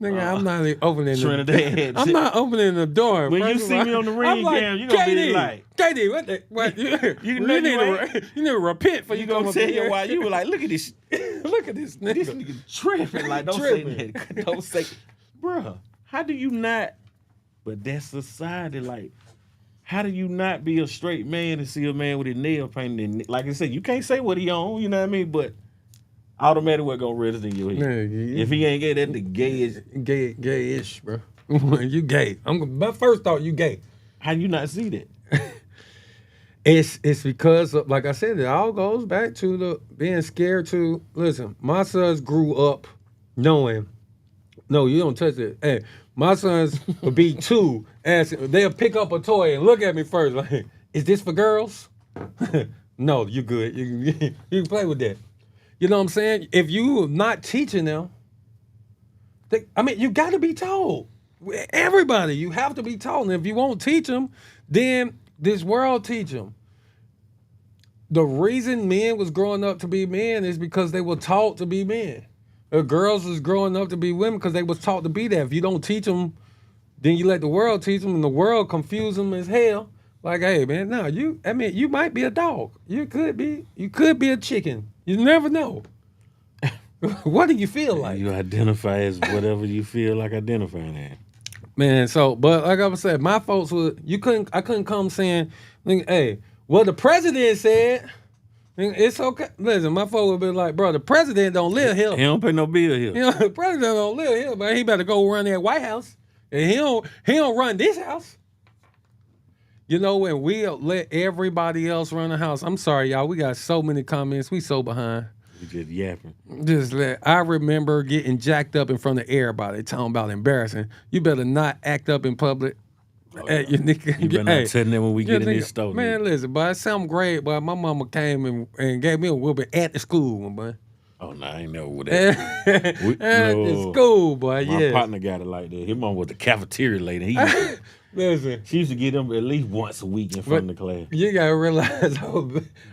nigga, I'm not even opening Trinidad. I'm not opening the door. When First you of see all, me on the ring I'm cam, you gonna be like, Katie, what you need to repent for you gonna tell your wife, you were like, look at this look at this nigga. this nigga tripping. Like don't say that. Don't say, bruh, how do you not? But that's society. Like, how do you not be a straight man and see a man with his nail painted? Like I said, you can't say what he on, you know what I mean? But automatically what gonna register in your head. If he ain't gay, that's the gayest. Gay-ish, bro. You gay. My first thought, you gay. How you not see that? It's because of, like I said, it all goes back to the being scared to listen. My sons grew up knowing, no, you don't touch it. Hey, my sons would be 2, and they'll pick up a toy and look at me first. Like, is this for girls? No, you good. You can play with that. You know what I'm saying? If you not teaching them, you got to be told. Everybody, you have to be told. And if you won't teach them, then this world teach them. The reason men was growing up to be men is because they were taught to be men. The girls was growing up to be women because they was taught to be that. If you don't teach them, then you let the world teach them, and the world confuse them as hell. Like, hey man, no, you might be a dog. You could be a chicken. You never know. What do you feel like? You identify as whatever you feel like identifying as. Man, but like I was saying, my folks I couldn't come saying, hey, well the president said. It's okay. Listen, my folks would be like, bro, the president don't live here. He don't pay no bill here. You know, the president don't live here, but he better go run that White House. And he don't run this house. You know, when we let everybody else run the house, I'm sorry, y'all, we got so many comments. We so behind. We just yapping. I remember getting jacked up in front of everybody, talking about embarrassing. You better not act up in public. Hey, You better not tell them when we get in this store. Man, listen, but it sound great, but my mama came and gave me a whooping at the school, boy. Oh, no, I ain't know what that. At the school, boy, My partner got it like that. His mom was the cafeteria lady. Listen, she used to get them at least once a week in front of the class. You gotta realize,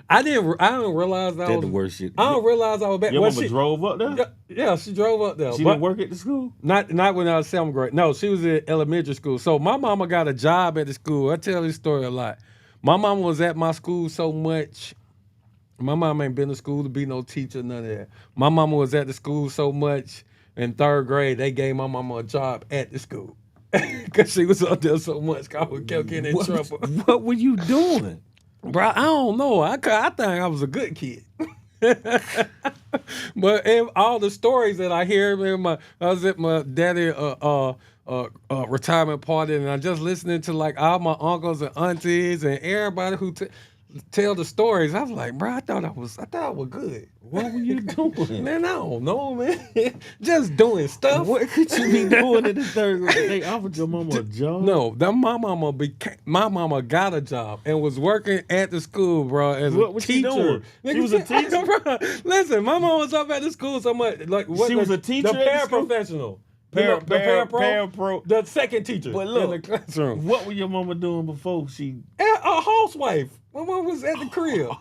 I didn't realize I was the worst shit. I don't realize I was bad. Your mama drove up there? Yeah, she drove up there. She didn't work at the school? Not when I was 7th grade. No, she was in elementary school. So my mama got a job at the school. I tell this story a lot. My mama was at my school so much. My mama ain't been to school to be no teacher, none of that. My mama was at the school so much in 3rd grade, they gave my mama a job at the school. Because she was up there so much, I was getting in trouble. What were you doing? Bro, I don't know. I think I was a good kid. But all the stories that I hear, man, I was at my daddy retirement party, and I just listening to like all my uncles and aunties and everybody who tell the stories. I was like, bro, I thought I was good. What were you doing? Man, I don't know, man. Just doing stuff. What could you be doing in the 3rd grade? They offered your mama a job? No, my mama got a job and was working at the school, bro, as a teacher. She doing? She was a teacher? Bro, listen, my mama was up at the school so much. Like, she was a teacher the paraprofessional. The parapro, the second teacher but look, in the classroom. What was your mama doing before she? A housewife. My mama was at the crib.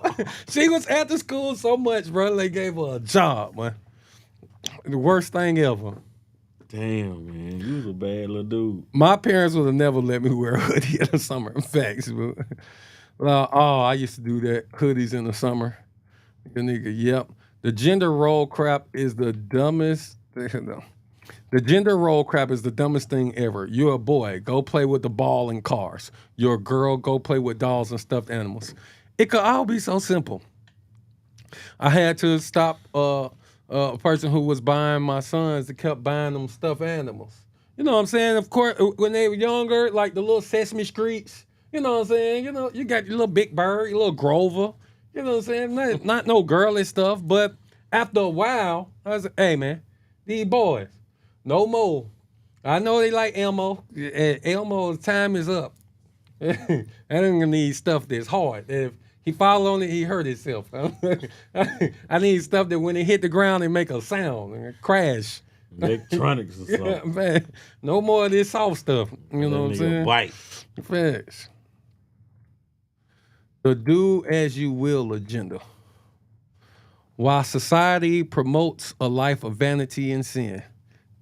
She was at the school so much, bro. They gave her a job, man. The worst thing ever. Damn, man, you was a bad little dude. My parents would have never let me wear a hoodie in the summer. In fact, I used to do that, hoodies in the summer. The nigga, yep. The gender role crap is the dumbest. The gender role crap is the dumbest thing ever. You're a boy, go play with the ball and cars. You're a girl, go play with dolls and stuffed animals. It could all be so simple. I had to stop a person who was buying my sons that kept buying them stuffed animals. You know what I'm saying? Of course, when they were younger, like the little Sesame Streets, you know what I'm saying? You know, you got your little Big Bird, your little Grover, you know what I'm saying? Not no girly stuff, but after a while, I was like, hey man, these boys, no more. I know they like Elmo. Elmo's time is up. I don't need stuff that's hard. If He fall on it, he hurt himself. I need stuff that when it hit the ground, it make a sound and crash. Electronics or something. Man, no more of this soft stuff. You know what I'm saying? Bite. Facts. The do as you will agenda. While society promotes a life of vanity and sin,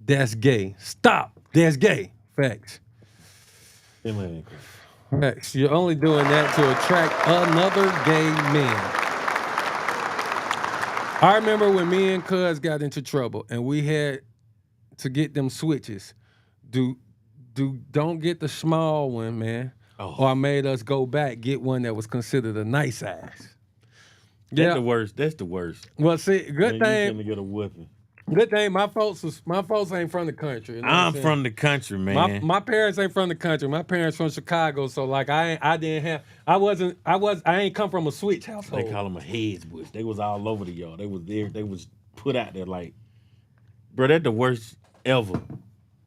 that's gay. Stop. That's gay. Facts. Facts. You're only doing that to attract another gay man. I remember when me and Cuz got into trouble and we had to get them switches. Don't get the small one, man. Oh. Or I made us go back, get one that was considered a nice size. That's the worst. That's the worst. Well, see, good Man, thing. You finna get a whipping. Good thing my folks ain't from the country. You know what I'm saying? from the country, man. My parents ain't from the country. My parents from Chicago, so like I ain't come from a switch household. They call them a heads bush. They was all over the yard. They was there. They was put out there like, bro, that's the worst ever.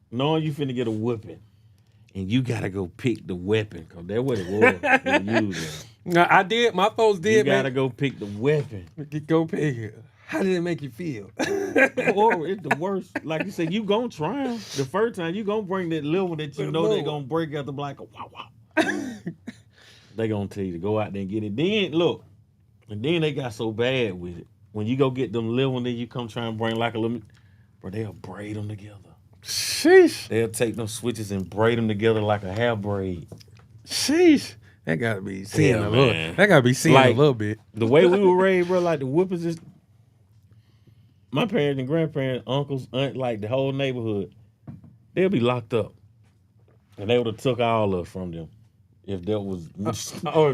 Knowing you finna get a whipping, and you gotta go pick the weapon, cause that's what it was. Now, I did. My folks did. You gotta go pick the weapon. Go pick it. How did it make you feel? Or it's the worst. Like you said, you gonna try them. The first time you gonna bring that little one that you know they gonna break out the black. Wow. They gonna tell you to go out there and get it. Then look, and then they got so bad with it. When you go get them little one, then you come try and bring like a little, bro, they'll braid them together. Sheesh. They'll take them switches and braid them together like a hair braid. Sheesh. That gotta be seen Yeah, a little. man. That gotta be seen Like, a little bit. The way we were raised, bro, like the whoopings is. My parents and grandparents, uncles, aunt, like the whole neighborhood, they'll be locked up, and they would have took all of it from them if that was.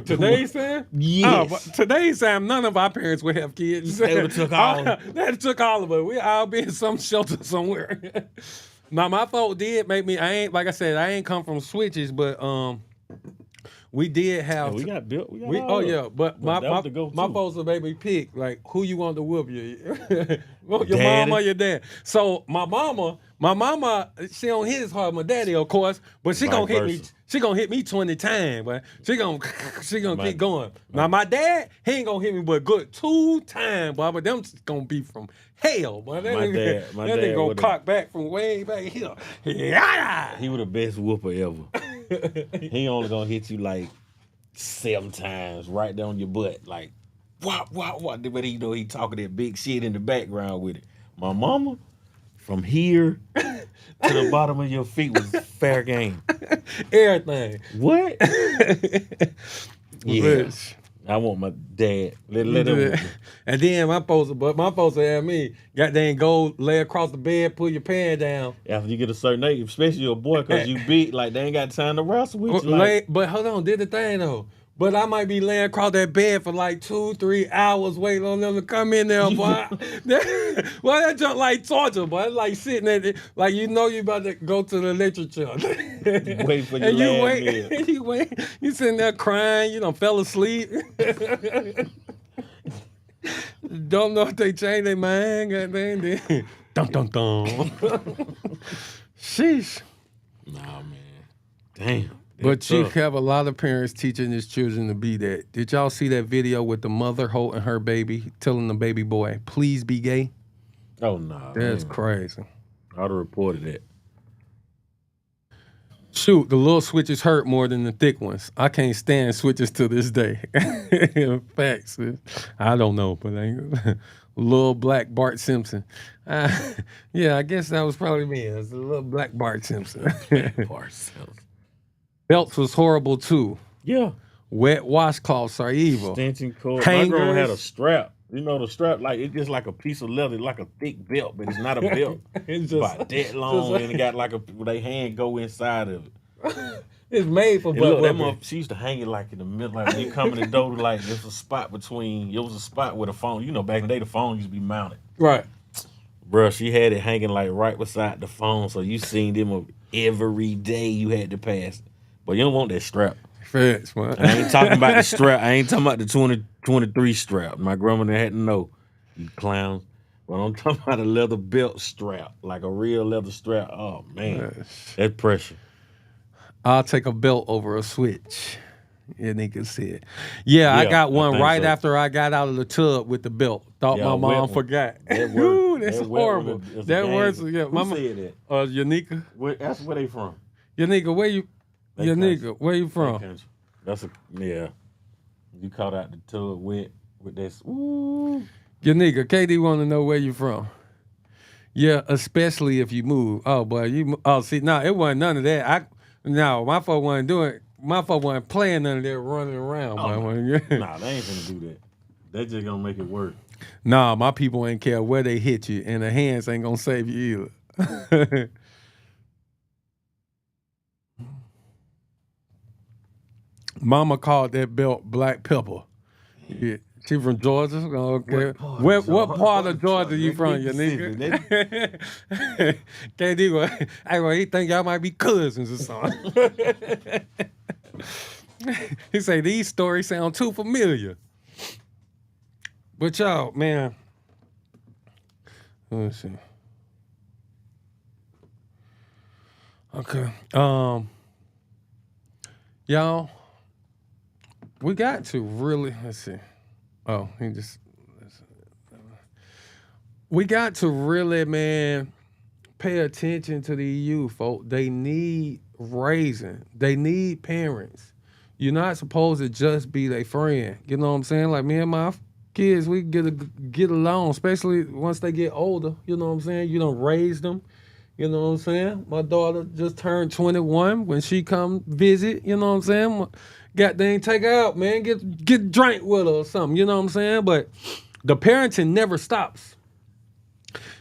Today's time? Yes. But today's time, none of our parents would have kids. They would've took all. They took all of it. We all be in some shelter somewhere. Now my fault did make me. I ain't come from switches, but we did have. Yeah, we got built. But my folks would maybe pick like who you want to whoop your mom or your dad. So my mama, she don't hit as hard as my daddy, of course, but she gonna hit me. She gonna hit me 20 times, but she gonna keep going. Now my dad, he ain't gonna hit me but good 2 times, boy. But them gonna be from hell, boy. That nigga gonna cock back from way back here. Yeah. He was the best whooper ever. He only gonna hit you like 7 times right down your butt, like what? But he know he talking that big shit in the background with it. My mama, from here to the bottom of your feet was fair game. Everything. What? Yeah. I want my dad. Let him. And then my folks had me, goddamn go lay across the bed, pull your pants down. After you get a certain age, especially your boy, because you beat, like they ain't got time to wrestle with you. But hold on, did the thing though. But I might be laying across that bed for like 2-3 hours waiting on them to come in there, boy. Well, that junk like torture, boy. It's like sitting there, like you know you about to go to the electric chair. Wait for your last meal. You wait. You sitting there crying. You done fell asleep. Don't know if they changed their mind. Goddamn. Dun dun dun. Sheesh. Nah, man. Damn. But you have a lot of parents teaching his children to be that. Did y'all see that video with the mother holding her baby, telling the baby boy, please be gay? Oh, no. That's crazy. I'd have reported it. Shoot, the little switches hurt more than the thick ones. I can't stand switches to this day. Facts. I don't know, but little black Bart Simpson. Yeah, I guess that was probably me. It was a little black Bart Simpson. Bart Simpson. Belts was horrible too. Yeah. Wet washcloths are evil. Extension cord. Hangers. My grandma had a strap. You know the strap, like it's just like a piece of leather, like a thick belt, but it's not a belt. It's about that long, and it got like they hand go inside of it. It's made for butt. Look, she used to hang it like in the middle, like when you come in the door, like there's a spot between. It was a spot where the phone. You know, back in the day, the phone used to be mounted. Right. Bruh, she had it hanging like right beside the phone, so you seen them every day. You had to pass. But you don't want that strap. Facts, man. I ain't talking about the strap. I ain't talking about the 2023 strap. My grandmother had to know, you clowns. But I'm talking about a leather belt strap, like a real leather strap. Oh, man. That's pressure. I'll take a belt over a switch. Yanika said. Yeah, I Yeah, got I one think right so. after I got out of the tub with the belt. Thought Yeah, my a wet mom one. forgot. That Ooh, word. that's That wet horrible. one is a That game. words, yeah. Who Mama, said that? Yanika. That's where they from. Yanika, where you? They Yanika, country. where you They from? country. That's a yeah. You caught out the tub wet with this. Ooh. Yanika, KD want to know where you from. Yeah, especially if you move. Oh boy, see, no, it wasn't none of that. My folk wasn't doing. My folk wasn't playing none of that running around. Oh, boy. nah, they ain't finna do that. They just gonna make it work. Nah, my people ain't care where they hit you, and the hands ain't gonna save you either. Mama called that belt black pepper. Yeah. She from Georgia? Okay. What part of Georgia you from, your nigga? KD, he think y'all might be cousins or something. He say these stories sound too familiar. But y'all, man. Let me see. Okay. Y'all, we got to really, let's see. Oh, we got to really, man, pay attention to these youth, folks. They need raising. They need parents. You're not supposed to just be their friend. You know what I'm saying? Like me and my kids, we get along, especially once they get older. You know what I'm saying? You don't raise them. You know what I'm saying? My daughter just turned 21. When she come visit, you know what I'm saying? Goddamn, take her out, man. Get drink with her or something. You know what I'm saying? But the parenting never stops.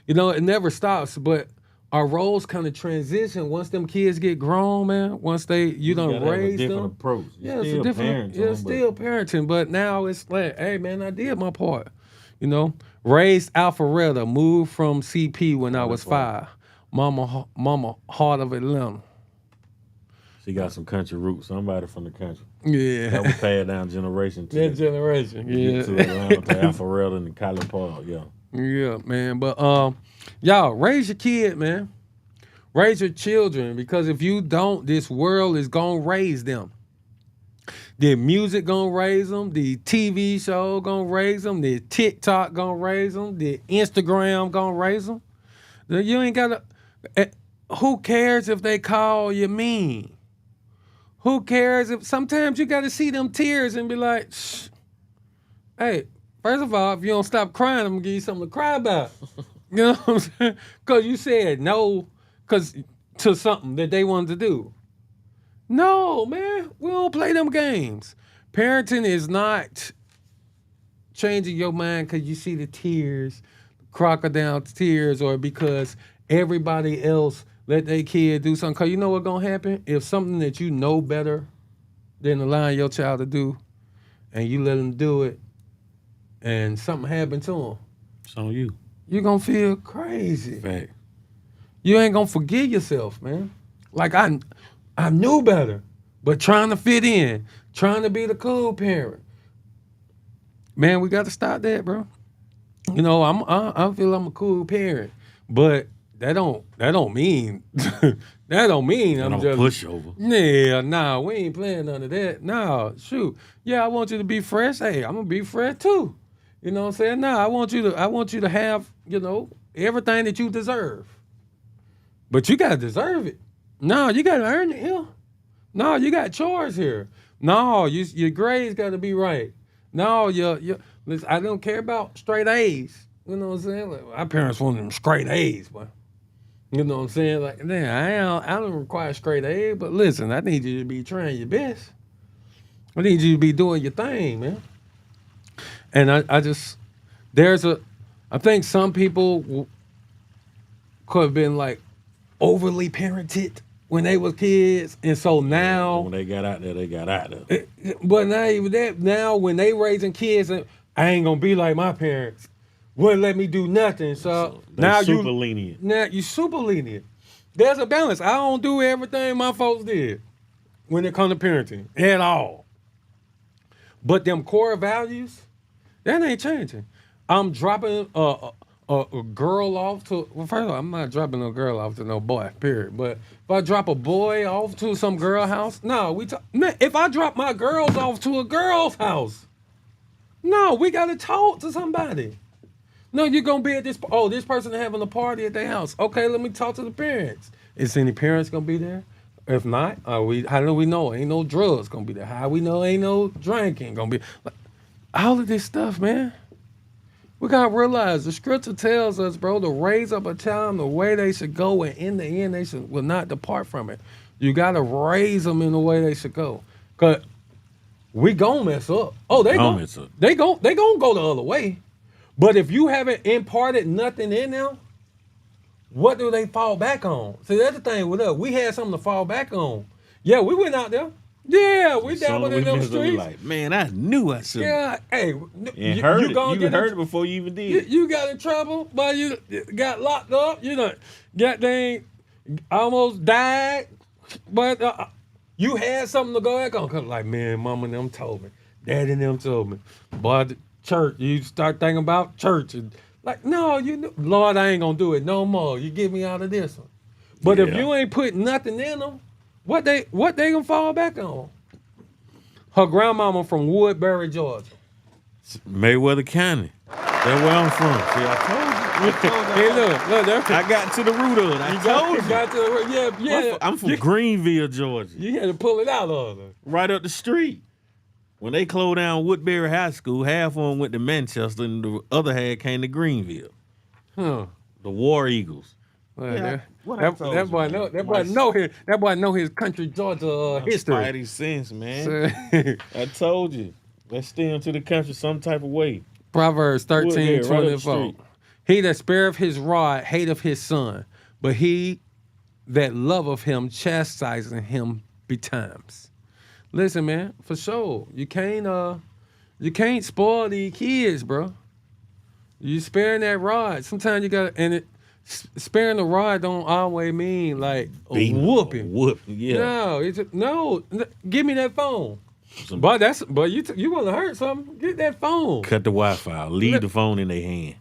You know, it never stops. But our roles kind of transition once them kids get grown, man. Once you don't raise have a different them. approach. Yeah, it's a different. Yeah, it's still parenting. But now it's like, hey, man, I did my part. You know, raised Alpharetta, moved from CP when I was 5. Mama, heart of Atlanta. She got some country roots. Somebody from the country. Yeah. That was passed down generation to that generation. Yeah. To Atlanta, to Alpharetta and College Park. Yeah. Yeah, man. But y'all raise your kid, man. Raise your children, because if you don't, this world is gonna raise them. The music gonna raise them. The TV show gonna raise them. The TikTok gonna raise them. The Instagram gonna raise them. You ain't gotta. Who cares if they call you mean? Who cares if sometimes you gotta see them tears and be like, shh. Hey, first of all, if you don't stop crying, I'm gonna give you something to cry about. You know what I'm saying? Because you said no to something that they wanted to do. No, man, we don't play them games. Parenting is not changing your mind because you see the tears, crocodile tears, or because everybody else let their kid do something. Because you know what's going to happen? If something that you know better than allowing your child to do, and you let them do it, and something happened to them, It's on you. you're going to feel crazy. Fact. You ain't going to forgive yourself, man. Like, I knew better, but trying to fit in, trying to be the cool parent. Man, we got to stop that, bro. You know, I feel I'm a cool parent, but that don't mean I'm just pushover. Yeah, nah, we ain't playing none of that. Nah, shoot. Yeah, I want you to be fresh. Hey, I'm gonna be fresh too. You know what I'm saying? Nah, I want you to have, you know, everything that you deserve. But you gotta deserve it. No, you gotta earn it here. No, you got chores here. No, your grades gotta be right. No, listen, I don't care about straight A's. You know what I'm saying? Like, our parents wanted them straight A's, but you know what I'm saying? Like, damn, I don't require straight A's, but listen, I need you to be trying your best. I need you to be doing your thing, man. And I think some people could have been like overly parented when they was kids, and so now when they got out there, they got out there. But not even that. Now when they raising kids, I ain't gonna be like my parents. Wouldn't let me do nothing. So now super lenient. Now you super lenient. There's a balance. I don't do everything my folks did when it comes to parenting at all. But them core values, that ain't changing. I'm dropping a a girl off to, well, first of all, I'm not dropping no girl off to no boy, period. But if I drop a boy off to some girl house, no, man, if I drop my girls off to a girl's house, no, we gotta talk to somebody. No, you're gonna be at this. Oh, this person having a party at their house. Okay, let me talk to the parents. Is any parents gonna be there? If not, how do we know? Ain't no drugs gonna be there. How we know ain't no drinking gonna be? Like, all of this stuff, man. We gotta realize the scripture tells us, bro, to raise up a child the way they should go, and in the end, they will not depart from it. You gotta raise them in the way they should go, cause we gon' mess up. Oh, they gon' mess up. They gon' go the other way. But if you haven't imparted nothing in them, what do they fall back on? See, that's the thing with us. We had something to fall back on. Yeah, we went out there. Yeah, we dabbled in them streets. Like, man, I knew I should. Yeah, hey, you heard it before you even did. You got in trouble, but you got locked up. You know, goddamn, almost died. But you had something to go back on. Cause like, man, mama and them told me, daddy and them told me. But church, you start thinking about church. And like, no, Lord, I ain't gonna do it no more. You get me out of this one. But if you ain't put nothing in them, what they gonna fall back on? Her grandmama from Woodbury, Georgia. Mayweather County. That's where I'm from. See, I told you. Hey, look. I got to the root of it. I told you. Got to the root. Yeah. I'm from Greenville, Georgia. You had to pull it out of her. Right up the street. When they closed down Woodbury High School, half of them went to Manchester and the other half came to Greenville. Huh. The War Eagles. Well, that boy know his country Georgia history. Spidey sense, man. I told you. Let's steer into the country some type of way. Proverbs 13:24. He that spareth his rod hateth his son, but he that loveth him chastising him betimes. Listen, man, for sure. You can't spoil these kids, bro. You sparing that rod. Sometimes you gotta, sparing the rod don't always mean like a whooping. Yeah. No, give me that phone. But you want to hurt something? Get that phone. Cut the Wi-Fi. Leave the phone in their hand.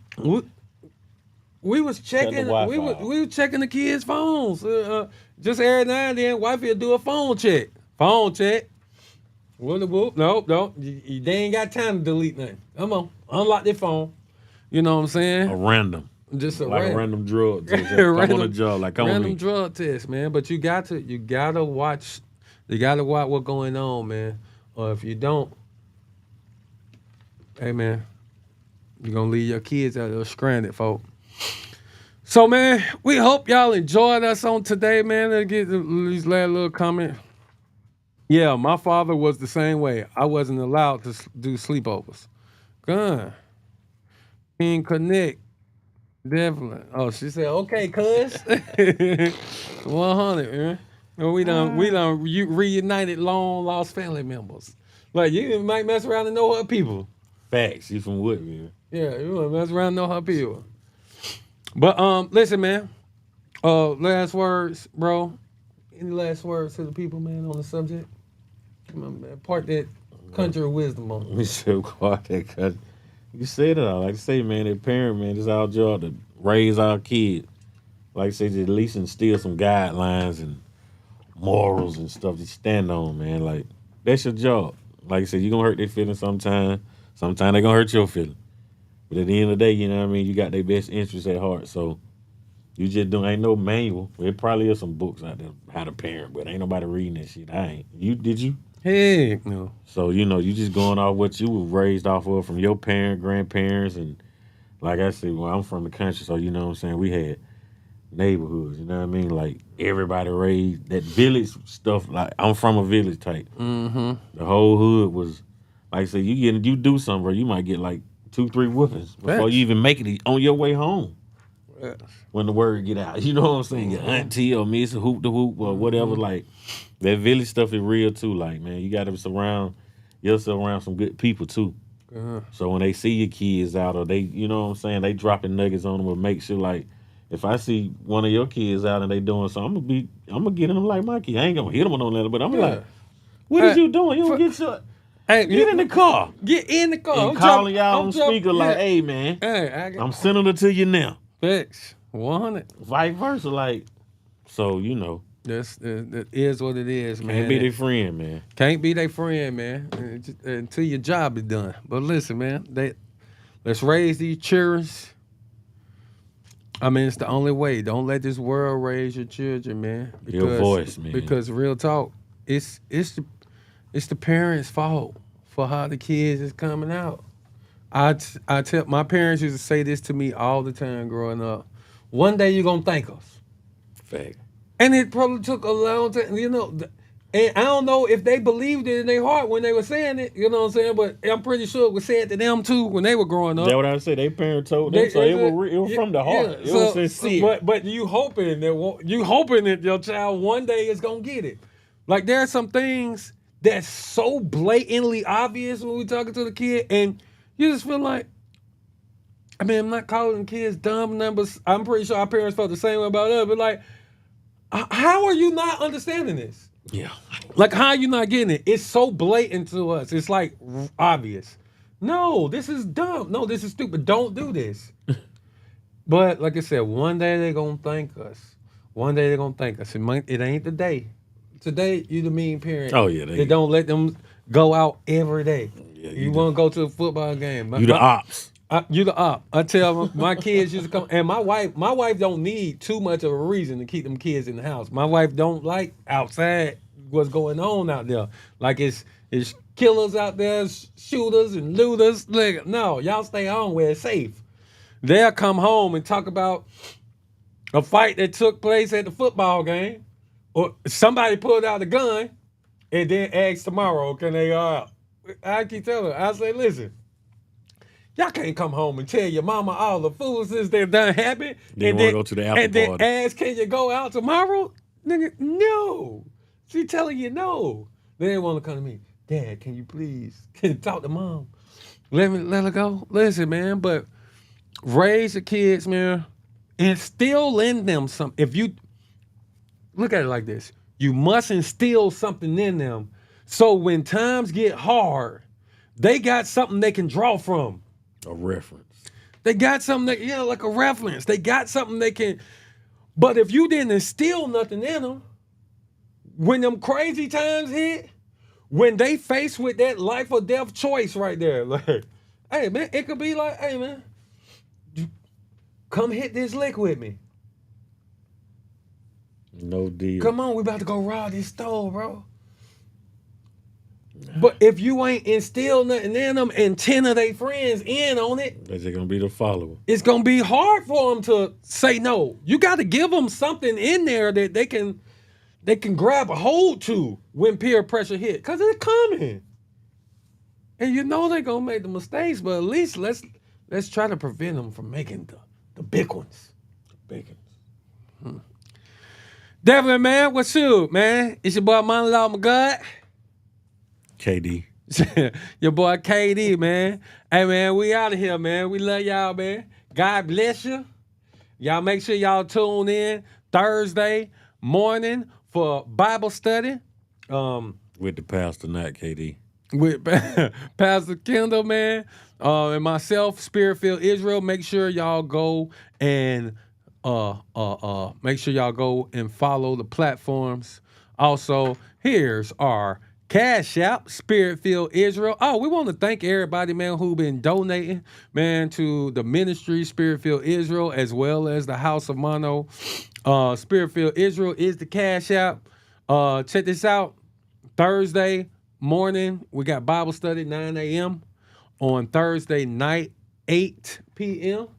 We was checking. We were checking the kids' phones. Just every now and then, wifey will do a phone check. Phone check. Whoop. No, don't. They ain't got time to delete nothing. Come on, unlock their phone. You know what I'm saying? A random. Just a random drug test. Come on a job like random drug test, man. But you gotta watch. You gotta watch what's going on, man. Or if you don't, hey man, you're gonna leave your kids out there stranded, folk. So man, we hope y'all enjoyed us on today, man. Let's get these last little comment. Yeah, my father was the same way. I wasn't allowed to do sleepovers. Gun. King Connect. Definitely. Oh, she said, okay, cuz. 100, man. We done reunited long lost family members. Like, you might mess around and know her people. Facts. You from Woodville. Yeah, you might mess around and know her people. But listen, man. Last words, bro. Any last words to the people, man, on the subject? Come on, man. Part that country of wisdom on. We should part that country. You said it all. Like I say, man, that parent, man, it's our job to raise our kids. Like I say, at least instill some guidelines and morals and stuff to stand on, man. Like, that's your job. Like I said, you're going to hurt their feelings sometime. Sometime they're going to hurt your feelings. But at the end of the day, you know what I mean? You got their best interests at heart. So you just ain't no manual. There probably is some books out there how to parent, but ain't nobody reading that shit. I ain't. You did you? Heck no. So, you know, you just going off what you were raised off of from your parent, grandparents, and like I said, well, I'm from the country, so you know what I'm saying? We had neighborhoods, you know what I mean? Like, everybody raised that village stuff. Like, I'm from a village type. Mm-hmm. The whole hood was, like I said, you do something, bro, you might get like 2-3 whoopings before you even make it on your way home. Yes. When the word get out, you know what I'm saying? Your auntie or miss a hoop the hoop or whatever, like, that village stuff is real too. Like, man, you got to surround yourself around some good people too. Uh-huh. So when they see your kids out or they, you know what I'm saying, they dropping nuggets on them, or make sure, like, if I see one of your kids out and they doing something, I'm gonna get them like my kid. I ain't gonna hit them on no letter, but I'm like, what is you doing? You don't get shot. Hey, Get in the car. Get in the car. And calling y'all on speaker like, hey, man, hey, I'm sending it to you now. Facts. 100. Vice versa, like, so, you know. That is what it is, man. Can't be their friend, man. Can't be their friend, man, until your job is done. But listen, man, let's raise these children. I mean, it's the only way. Don't let this world raise your children, man. Your voice, man. Because real talk, it's the parents' fault for how the kids is coming out. I tell my parents used to say this to me all the time growing up. One day you're gonna thank us. Fact. And it probably took a long time, you know. And I don't know if they believed it in their heart when they were saying it, you know what I'm saying? But I'm pretty sure it was said to them too when they were growing up. That's what I said. Their parents told them, so it was from the heart. It was sincere. But you hoping that your child one day is gonna get it. Like there are some things that's so blatantly obvious when we talking to the kid, and you just feel like, I mean, I'm not calling kids dumb numbers. I'm pretty sure our parents felt the same way about us, but like, how are you not understanding this? Yeah. Like, how are you not getting it? It's so blatant to us. It's like obvious. No, this is dumb. No, this is stupid. Don't do this. But like I said, one day they're going to thank us. One day they're going to thank us. It ain't the day. Today, you the mean parent. Oh, yeah. They don't let them go out every day. Yeah, you want to go to a football game. You the ops. You the op. I tell my kids used to come, and my wife don't need too much of a reason to keep them kids in the house. My wife don't like outside what's going on out there. Like it's killers out there, shooters and looters. Like, no, y'all stay home where it's safe. They'll come home and talk about a fight that took place at the football game, or somebody pulled out a gun, and then ask tomorrow, can they I keep telling her, I say, listen. Y'all can't come home and tell your mama all the foolishness that done happened. They want to go to the after and then party. ask, can you go out tomorrow? Nigga, no. She telling you no. They want to come to me. Dad, can you please talk to mom? Let her go. Listen, man, but raise the kids, man, and still in them some. If you look at it like this, you must instill something in them so when times get hard, they got something they can draw from. A reference. They got something like a reference. They got something they can. But if you didn't instill nothing in them, when them crazy times hit, when they faced with that life or death choice right there, like, hey man, it could be like, hey man, come hit this lick with me. No deal. Come on, we about to go rob this store, bro. But if you ain't instilled nothing in them and 10 of their friends in on it, they're going to be the follower. It's going to be hard for them to say no. You got to give them something in there that they can grab a hold to when peer pressure hit, because it's coming. And you know they're going to make the mistakes, but at least let's try to prevent them from making the big ones. The big ones. Definitely, man. What's up, man? It's your boy, Money-Law, my God. KD. Your boy KD, man. Hey, man, we out of here, man. We love y'all, man. God bless you. Y'all make sure y'all tune in Thursday morning for Bible study. With the pastor, not KD. With Pastor Kendall, man, and myself, Spirit-Filled Israel. Make sure y'all go and make sure y'all go and follow the platforms. Also, here's our Cash App, Spirit-Filled Israel. Oh, we want to thank everybody, man, who been donating, man, to the ministry, Spirit-Filled Israel, as well as the House of Mono. Spirit-Filled Israel is the Cash App. Check this out. Thursday morning, we got Bible study, 9 a.m. On Thursday night, 8 p.m.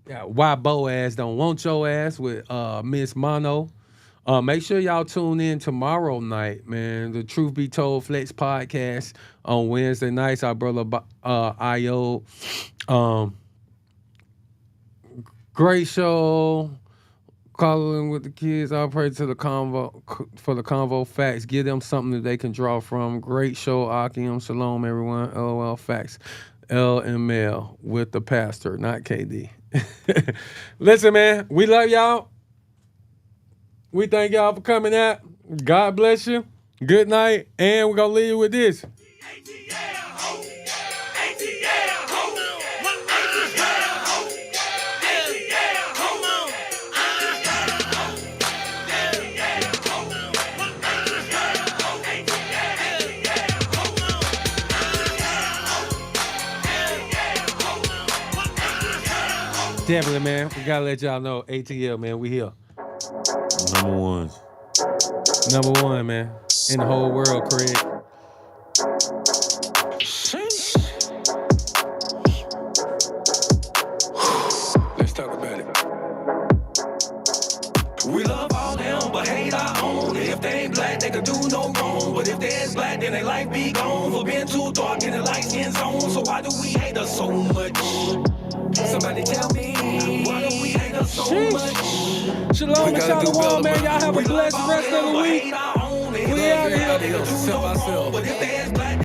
Got Why Boaz Don't Want Your Ass with Miss Mono. Make sure y'all tune in tomorrow night, man. The Truth Be Told Flex podcast on Wednesday nights. Our brother Io. Great show. Calling with the kids. I'll pray to the convo for the convo facts. Give them something that they can draw from. Great show, Akim. Shalom, everyone. LOL facts. LML with the pastor, not KD. Listen, man, we love y'all. We thank y'all for coming out. God bless you. Good night. And we're going to leave you with this. ATL. Definitely, man. We gotta let y'all know. ATL, man. We here. Number ones. Number one, man. In the whole world, Craig. Let's talk about it. We love all them, but hate our own. If they ain't black, they can do no wrong. But if they is black, then they like be gone. For being too dark in the light skin zone. So why do we hate us so much? Somebody tell me, why do we hate us so much? Shalom and shalom, man. Y'all have a blessed rest of the week. We We out here. Self ourselves. But if they